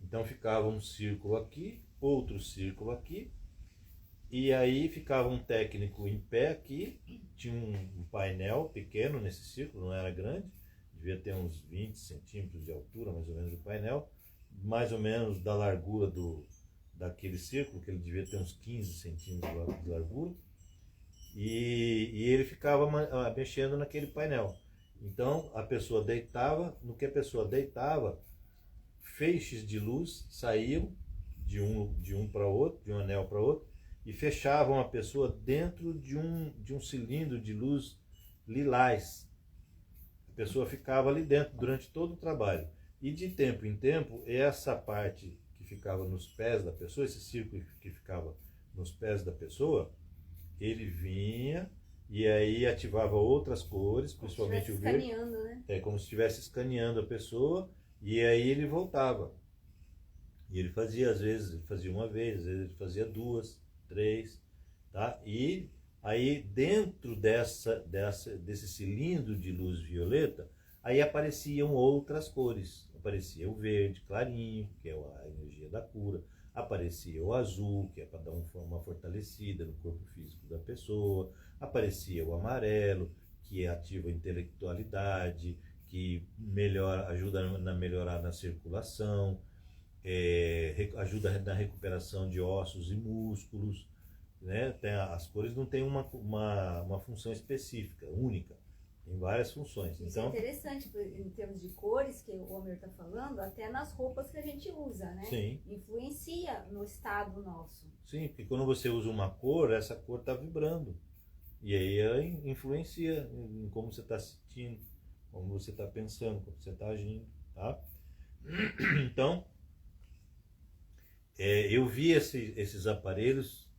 Então ficava um círculo aqui, outro círculo aqui, e aí ficava um técnico em pé aqui, tinha um painel pequeno nesse círculo, não era grande, devia ter uns 20 centímetros de altura, mais ou menos, o painel, mais ou menos da largura daquele círculo, que ele devia ter uns 15 centímetros de largura, e ele ficava mexendo naquele painel. Então a pessoa deitava, no que a pessoa deitava, feixes de luz saíam de um para outro, de um anel para outro, e fechavam a pessoa dentro de um cilindro de luz lilás. A pessoa ficava ali dentro durante todo o trabalho. E de tempo em tempo, essa parte que ficava nos pés da pessoa, esse círculo que ficava nos pés da pessoa, ele vinha e aí ativava outras cores, principalmente o verde. Escaneando, né? É como se estivesse escaneando a pessoa, e aí ele voltava. E ele fazia, às vezes, ele fazia uma vez, às vezes ele fazia 2, 3, tá? E aí dentro desse cilindro de luz violeta, aí apareciam outras cores. Aparecia o verde clarinho, que é a energia da cura. Aparecia o azul, que é para dar uma fortalecida no corpo físico da pessoa. Aparecia o amarelo, que ativa a intelectualidade, que ajuda a melhorar na circulação, ajuda na recuperação de ossos e músculos, né? As cores não têm uma função específica, única, tem várias funções. Isso então, é interessante em termos de cores que o Homer está falando, até nas roupas que a gente usa, né? Sim. Influencia no estado nosso. Sim, porque quando você usa uma cor, essa cor está vibrando. E aí ela influencia em como você está sentindo, como você está pensando, como você está agindo, tá? Então, eu vi esses aparelhos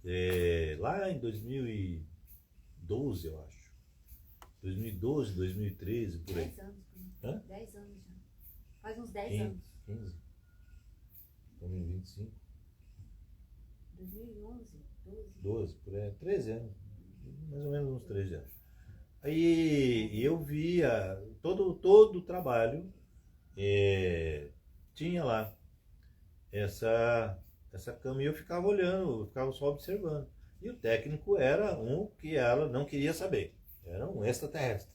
lá em 2012, eu acho. 2012, 2013, por aí. 10 anos. Hã? 10 anos já. Faz uns 10 15, anos. 15. Estamos em 25. 2011, 12. 12, por aí, 13 anos. Mais ou menos uns 13 anos. Aí eu via todo o trabalho, tinha lá essa cama e eu ficava olhando, eu ficava só observando. E o técnico era um que ela não queria saber, era um extraterrestre.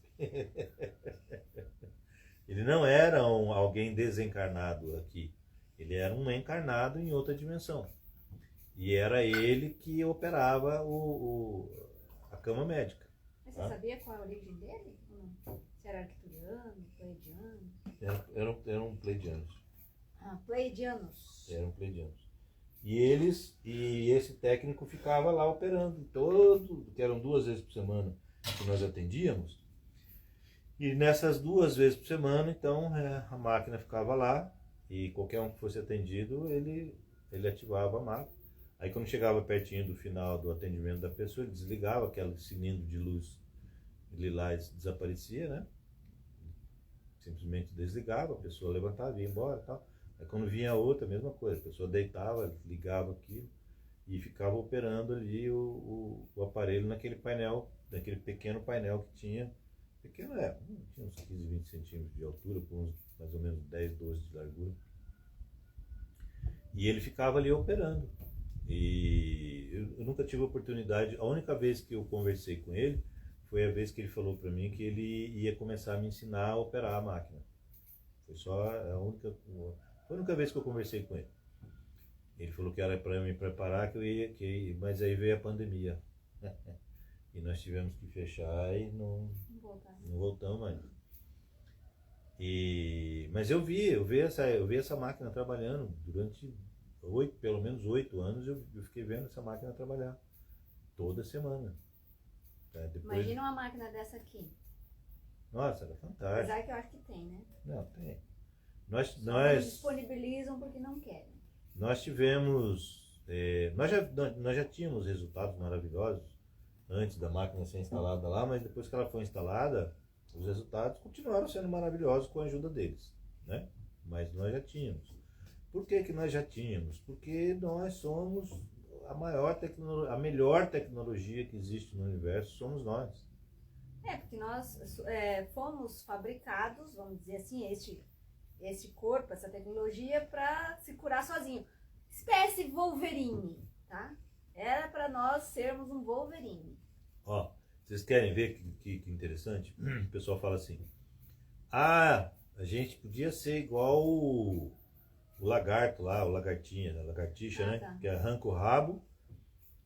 Ele não era alguém desencarnado aqui, ele era um encarnado em outra dimensão. E era ele que operava a cama médica. Mas você sabia qual é a origem dele? Se era arcturiano, pleiadiano? Eram pleiadianos. Ah, pleiadianos. Eram pleiadianos. E esse técnico ficava lá operando, que eram 2 vezes por semana que nós atendíamos. E nessas 2 vezes por semana, então, a máquina ficava lá, e qualquer um que fosse atendido, ele ativava a máquina. Aí quando chegava pertinho do final do atendimento da pessoa, ele desligava, aquele cilindro de luz lilás desaparecia, né? Simplesmente desligava, a pessoa levantava e ia embora e tal. Aí quando vinha outra, a mesma coisa, a pessoa deitava, ligava aquilo e ficava operando ali o aparelho naquele painel, naquele pequeno painel que tinha. Pequeno tinha uns 15, 20 centímetros de altura, com uns mais ou menos 10, 12 de largura. E ele ficava ali operando. E eu nunca tive a oportunidade, a única vez que eu conversei com ele foi a vez que ele falou para mim que ele ia começar a me ensinar a operar a máquina. Foi só a única vez que eu conversei com ele. Ele falou que era para eu me preparar, mas aí veio a pandemia. E nós tivemos que fechar e não voltamos mais. Mas eu vi essa máquina trabalhando durante pelo menos 8 anos. Eu fiquei vendo essa máquina trabalhar toda semana. Imagina uma máquina dessa aqui. Nossa, era fantástico. Apesar que eu acho que tem, né? Não, tem. Não disponibilizam porque não querem. Nós tivemos, nós já tínhamos resultados maravilhosos antes da máquina ser instalada lá, mas depois que ela foi instalada, os resultados continuaram sendo maravilhosos com a ajuda deles, né? Mas nós já tínhamos. Por que que nós já tínhamos? Porque nós somos a melhor tecnologia que existe no universo, somos nós. Porque nós fomos fabricados, vamos dizer assim, este corpo, essa tecnologia, para se curar sozinho. Espécie Wolverine, tá? Era para nós sermos um Wolverine. Ó, vocês querem ver que interessante? O pessoal fala assim, a gente podia ser igual o lagarto lá, o lagartinha, a lagartixa, né? Tá. Que arranca o rabo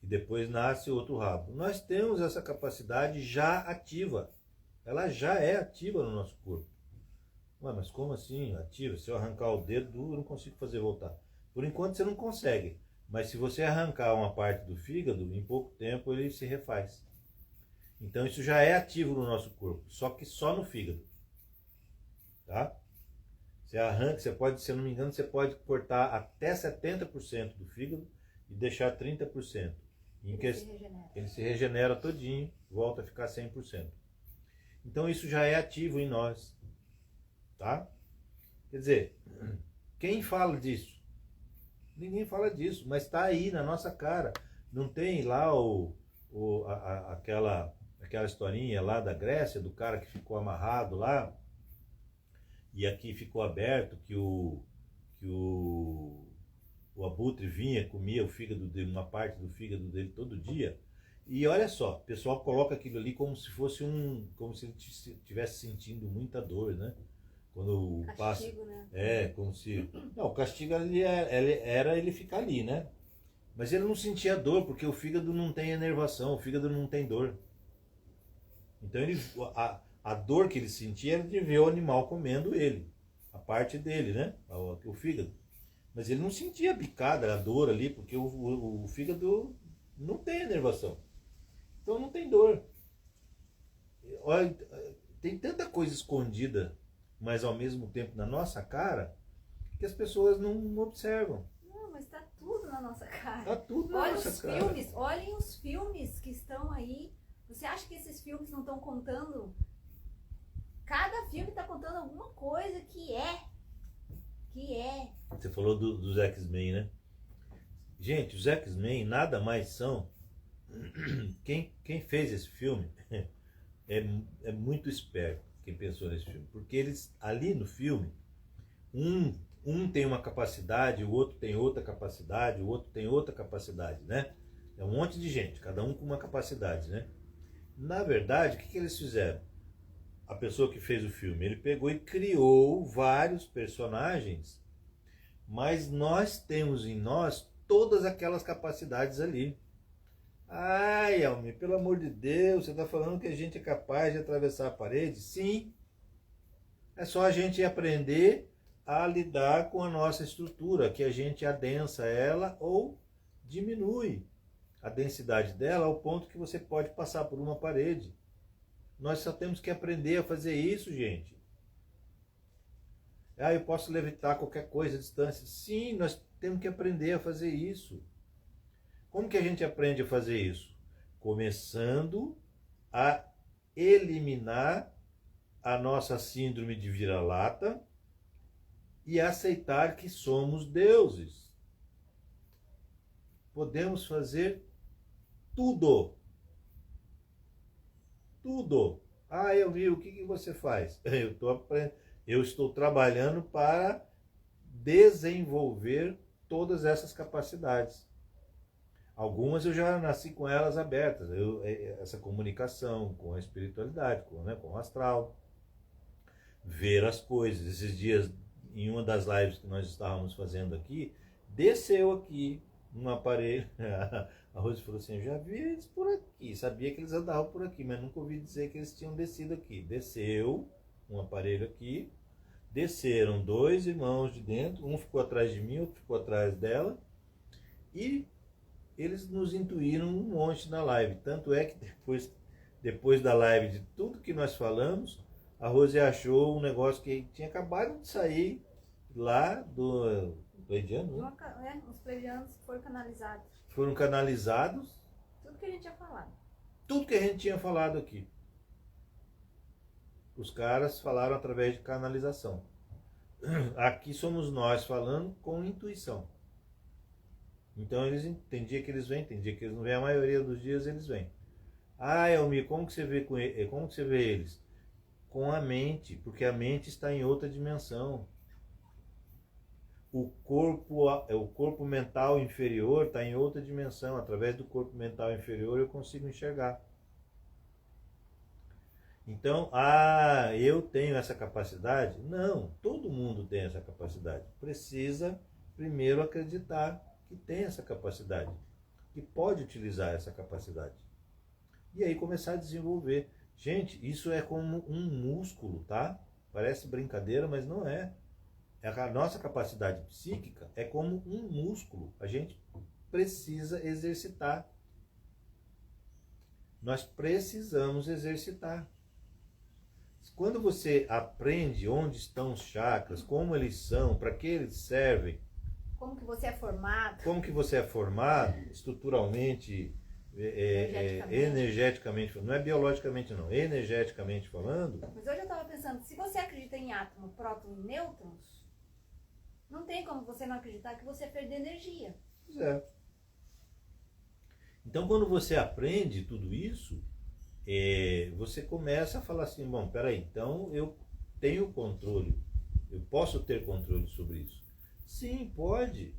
e depois nasce outro rabo. Nós temos essa capacidade já ativa. Ela já é ativa no nosso corpo. Ué, mas como assim ativa? Se eu arrancar o dedo, eu não consigo fazer voltar. Por enquanto você não consegue. Mas se você arrancar uma parte do fígado, em pouco tempo ele se refaz. Então isso já é ativo no nosso corpo, só que só no fígado. Tá? Você arranca, você pode, se eu não me engano, você pode cortar até 70% do fígado e deixar 30%. Ele se regenera todinho, volta a ficar 100%. Então isso já é ativo em nós. Tá? Quer dizer, quem fala disso? Ninguém fala disso, mas está aí na nossa cara. Não tem lá aquela historinha lá da Grécia, do cara que ficou amarrado lá, e aqui ficou aberto, que o abutre vinha, comia o fígado dele, uma parte do fígado dele todo dia. E olha só, o pessoal coloca aquilo ali como se fosse como se ele estivesse sentindo muita dor, né? Quando castigo, passa, né? como se... Não, o castigo ali era ele ficar ali, né? Mas ele não sentia dor, porque o fígado não tem enervação, o fígado não tem dor. Então a dor que ele sentia era de ver o animal comendo ele, a parte dele, né? O fígado. Mas ele não sentia a picada, a dor ali, porque o fígado não tem enervação. Então não tem dor. Olha, tem tanta coisa escondida, mas ao mesmo tempo na nossa cara, que as pessoas não observam. Não, mas tá tudo na nossa cara. Tá tudo na nossa cara. Olhem os filmes que estão aí. Você acha que esses filmes não estão contando? Cada filme está contando alguma coisa que é. Você falou dos X-Men, né? Gente, os X-Men nada mais são... Quem fez esse filme é muito esperto, quem pensou nesse filme. Porque eles, ali no filme, um tem uma capacidade, o outro tem outra capacidade, o outro tem outra capacidade, né? É um monte de gente, cada um com uma capacidade, né? Na verdade, o que eles fizeram? A pessoa que fez o filme, ele pegou e criou vários personagens, mas nós temos em nós todas aquelas capacidades ali. Ai, Almir, pelo amor de Deus, você está falando que a gente é capaz de atravessar a parede? Sim. É só a gente aprender a lidar com a nossa estrutura, que a gente adensa ela ou diminui a densidade dela ao ponto que você pode passar por uma parede. Nós só temos que aprender a fazer isso, gente. Eu posso levitar qualquer coisa à distância. Sim, nós temos que aprender a fazer isso. Como que a gente aprende a fazer isso? Começando a eliminar a nossa síndrome de vira-lata e aceitar que somos deuses. Podemos fazer tudo. Tudo. Eu vi, o que você faz? Eu estou trabalhando para desenvolver todas essas capacidades. Algumas eu já nasci com elas abertas. Essa comunicação com a espiritualidade, com o astral. Ver as coisas. Esses dias, em uma das lives que nós estávamos fazendo aqui, desceu aqui um aparelho. A Rose falou assim, eu já vi eles por aqui, sabia que eles andavam por aqui, mas nunca ouvi dizer que eles tinham descido aqui. Desceu um aparelho aqui, desceram 2 irmãos de dentro, um ficou atrás de mim, outro ficou atrás dela, e eles nos intuíram um monte na live. Tanto é que depois da live, de tudo que nós falamos, a Rose achou um negócio que tinha acabado de sair lá do Pleidiano, né? Os pleidianos foram canalizados. Foram canalizados. Tudo que a gente tinha falado. Tudo que a gente tinha falado aqui. Os caras falaram através de canalização. Aqui somos nós falando com intuição. Então tem dia que eles vêm, tem dia que eles não vêm, a maioria dos dias eles vêm. Ah, Elmir, como que você vê como que você vê eles? Com a mente, porque a mente está em outra dimensão. O corpo mental inferior está em outra dimensão. Através do corpo mental inferior eu consigo enxergar. Então, eu tenho essa capacidade? Não, todo mundo tem essa capacidade. Precisa primeiro acreditar que tem essa capacidade, que pode utilizar essa capacidade. E aí começar a desenvolver. Gente, isso é como um músculo, tá? Parece brincadeira, mas não é. A nossa capacidade psíquica é como um músculo. A gente precisa exercitar. Nós precisamos exercitar. Quando você aprende onde estão os chakras, como eles são, para que eles servem, como que você é formado, estruturalmente, energeticamente, não é biologicamente não, energeticamente falando. Mas hoje eu estava pensando, se você acredita em átomo, próton e nêutrons, não tem como você não acreditar que você perde energia. Pois é. Então quando você aprende tudo isso, você começa a falar assim, bom, peraí, então eu tenho controle, eu posso ter controle sobre isso. Sim, pode,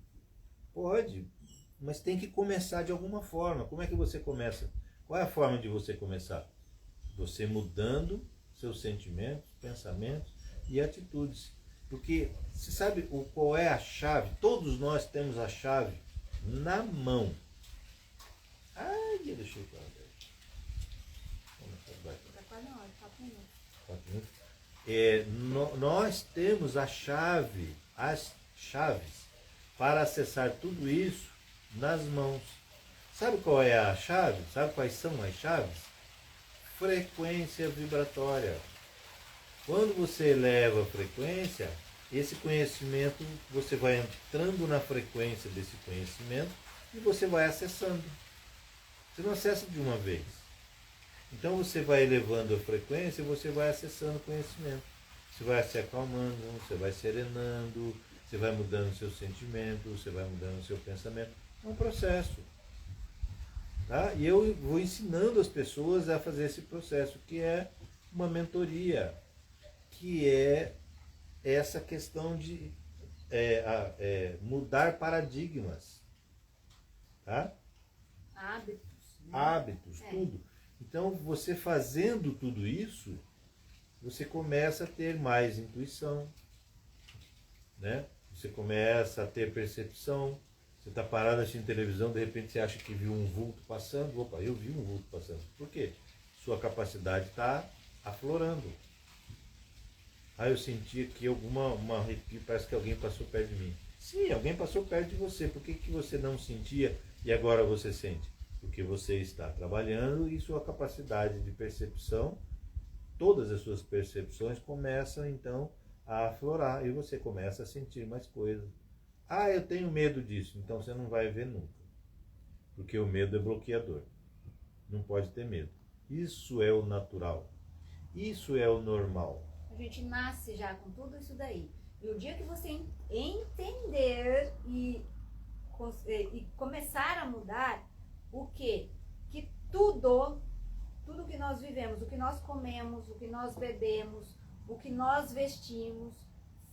mas tem que começar de alguma forma. Como é que você começa? Qual é a forma de você começar? Você mudando seus sentimentos, pensamentos e atitudes. Porque você sabe qual é a chave? Todos nós temos a chave na mão. Ai, deixa eu falar. Nós temos a chave, as chaves para acessar tudo isso nas mãos. Sabe qual é a chave? Sabe quais são as chaves? Frequência vibratória. Quando você eleva a frequência, esse conhecimento, você vai entrando na frequência desse conhecimento e você vai acessando. Você não acessa de uma vez. Então você vai elevando a frequência e você vai acessando o conhecimento. Você vai se acalmando, você vai serenando, você vai mudando seus sentimentos, você vai mudando seu pensamento. É um processo. Tá? E eu vou ensinando as pessoas a fazer esse processo, que é uma mentoria, que é essa questão de mudar paradigmas. Tá? Hábitos. Né? Hábitos, tudo. Então, você fazendo tudo isso, você começa a ter mais intuição, né? Você começa a ter percepção. Você está parado assistindo televisão, de repente você acha que viu um vulto passando. Opa, eu vi um vulto passando. Por quê? Sua capacidade está aflorando. Eu senti aqui uma arrepio, parece que alguém passou perto de mim. Sim, alguém passou perto de você. Por que você não sentia e agora você sente? Porque você está trabalhando e sua capacidade de percepção, todas as suas percepções começam então a aflorar e você começa a sentir mais coisas. Eu tenho medo disso. Então você não vai ver nunca. Porque o medo é bloqueador. Não pode ter medo. Isso é o natural. Isso é o normal. A gente nasce já com tudo isso daí. E o dia que você entender e começar a mudar, o quê? Que tudo que nós vivemos, o que nós comemos, o que nós bebemos, o que nós vestimos,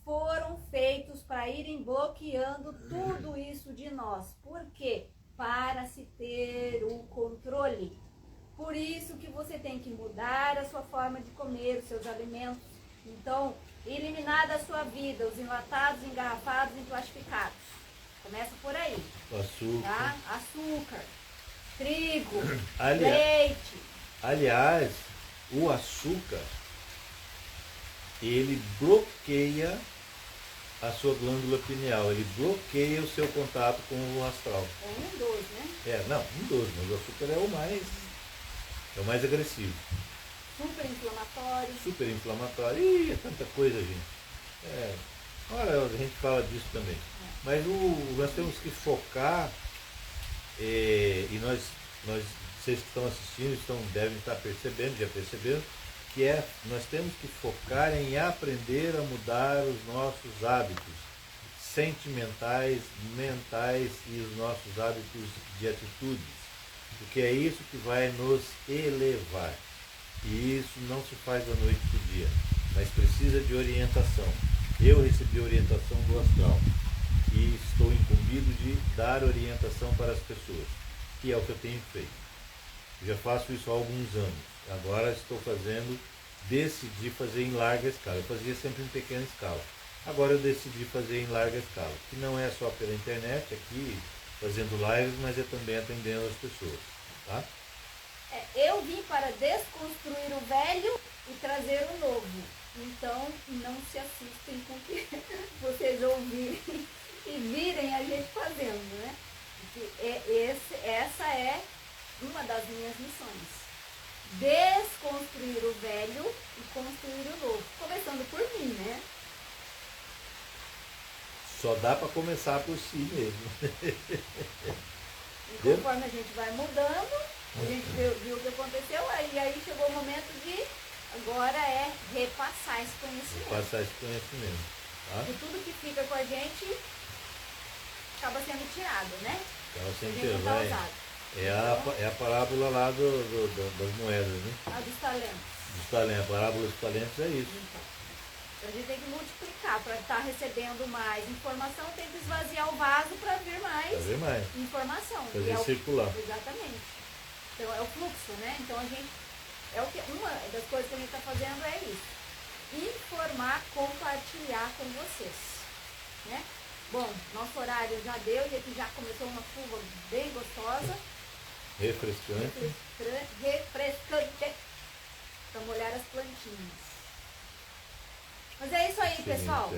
foram feitos para irem bloqueando tudo isso de nós. Por quê? Para se ter o controle. Por isso que você tem que mudar a sua forma de comer, os seus alimentos. Então, eliminar da sua vida os enlatados, engarrafados e plastificados. Começa por aí. Açúcar. Tá? Açúcar, trigo, Aliás, leite. Aliás, o açúcar, ele bloqueia a sua glândula pineal, ele bloqueia o seu contato com o astral. É um dos, né? Um dos, mas o açúcar é o mais agressivo. Super inflamatório. Super inflamatório. Ih, é tanta coisa, gente. Ora, a gente fala disso também. Mas nós temos que focar, e nós vocês que estão assistindo devem estar percebendo, já perceberam, nós temos que focar em aprender a mudar os nossos hábitos sentimentais, mentais e os nossos hábitos de atitudes, porque é isso que vai nos elevar. E isso não se faz da noite para o dia, mas precisa de orientação. Eu recebi orientação do astral e estou incumbido de dar orientação para as pessoas, que é o que eu tenho feito. Eu já faço isso há alguns anos. Agora decidi fazer em larga escala. Eu fazia sempre em pequena escala. Agora eu decidi fazer em larga escala, que não é só pela internet, aqui fazendo lives, mas é também atendendo as pessoas. Tá? Eu vim para desconstruir o velho e trazer o novo. Então, não se assustem com o que vocês ouvirem e virem a gente fazendo, né? Porque essa é uma das minhas missões. Desconstruir o velho e construir o novo. Começando por mim, né? Só dá para começar por si mesmo. E conforme a gente vai mudando, a gente viu o que aconteceu, aí chegou o momento de agora repassar esse conhecimento. Passar esse conhecimento. Tá? E tudo que fica com a gente acaba sendo tirado, né? Ela A sempre gente não tá vai. usado. É a parábola lá das moedas, né? A dos talentos. Dos talentos. A parábola dos talentos é isso. Então, a gente tem que multiplicar para estar recebendo mais informação, tem que esvaziar o vaso para vir mais Fazer mais. informação. Fazer E circular. Exatamente. Então é o fluxo, né? Então a gente. Uma das coisas que a gente está fazendo é isso. Informar, compartilhar com vocês. Né? Bom, nosso horário já deu e aqui já começou uma chuva bem gostosa. Refrescante. Refrescante. Para molhar as plantinhas. Mas é isso aí, pessoal.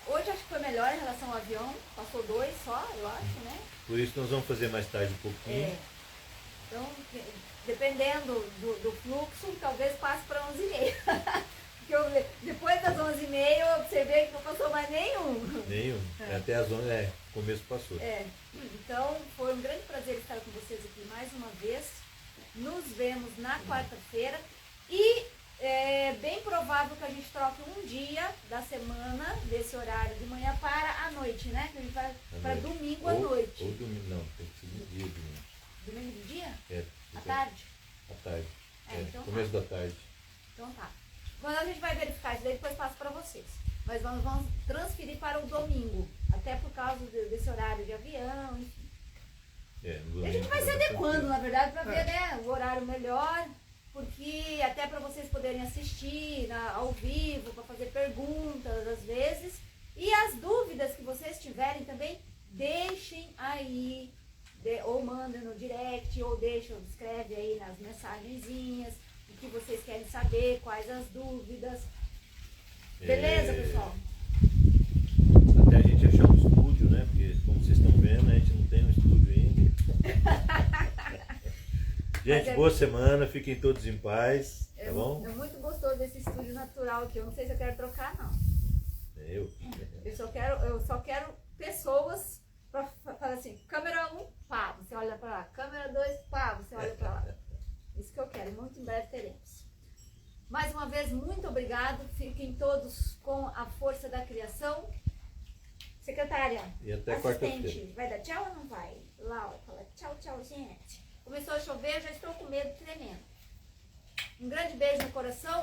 Hoje acho que foi melhor em relação ao avião. Passou 2 só, eu acho, né? Por isso nós vamos fazer mais tarde um pouquinho. Então, dependendo do fluxo, talvez passe para 11h30. Porque depois das 11h30 eu observei que não passou mais nenhum. Nenhum. Até as 11, começo passou. Então, foi um grande prazer estar com vocês aqui mais uma vez. Nos vemos na quarta-feira. E é bem provável que a gente troque um dia da semana, desse horário de manhã para a noite, né? Que a gente vai para domingo à noite. Ou domingo, não, tem que ser no dia domingo. Domingo de dia? À tarde. tarde? À tarde. Então começo da tarde. Então tá. Mas a gente vai verificar isso daí, depois passo para vocês. Mas nós vamos transferir para o domingo, até por causa desse horário de avião, enfim. A gente vai se adequando, na verdade, para ver, né, o horário melhor, porque até para vocês poderem assistir ao vivo, para fazer perguntas às vezes. E as dúvidas que vocês tiverem também, deixem aí, ou mandem no direct, ou escreve aí nas mensagenzinhas, o que vocês querem saber, quais as dúvidas. Beleza, pessoal? Até a gente achar um estúdio, né? Porque como vocês estão vendo, a gente não tem um estúdio ainda. Gente, boa semana, fiquem todos em paz, tá bom? É muito gostoso esse estúdio natural aqui, eu não sei se eu quero trocar não. Eu só quero pessoas para falar assim, câmera 1, pá, você olha para lá, câmera 2, pá, você olha para lá. Isso que eu quero, muito em breve teremos. Mais uma vez, muito obrigado, fiquem todos com a força da criação. Secretária, e até assistente, vai dar tchau ou não vai? Laura, fala tchau, tchau, gente. Começou a chover, eu já estou com medo tremendo. Um grande beijo no coração.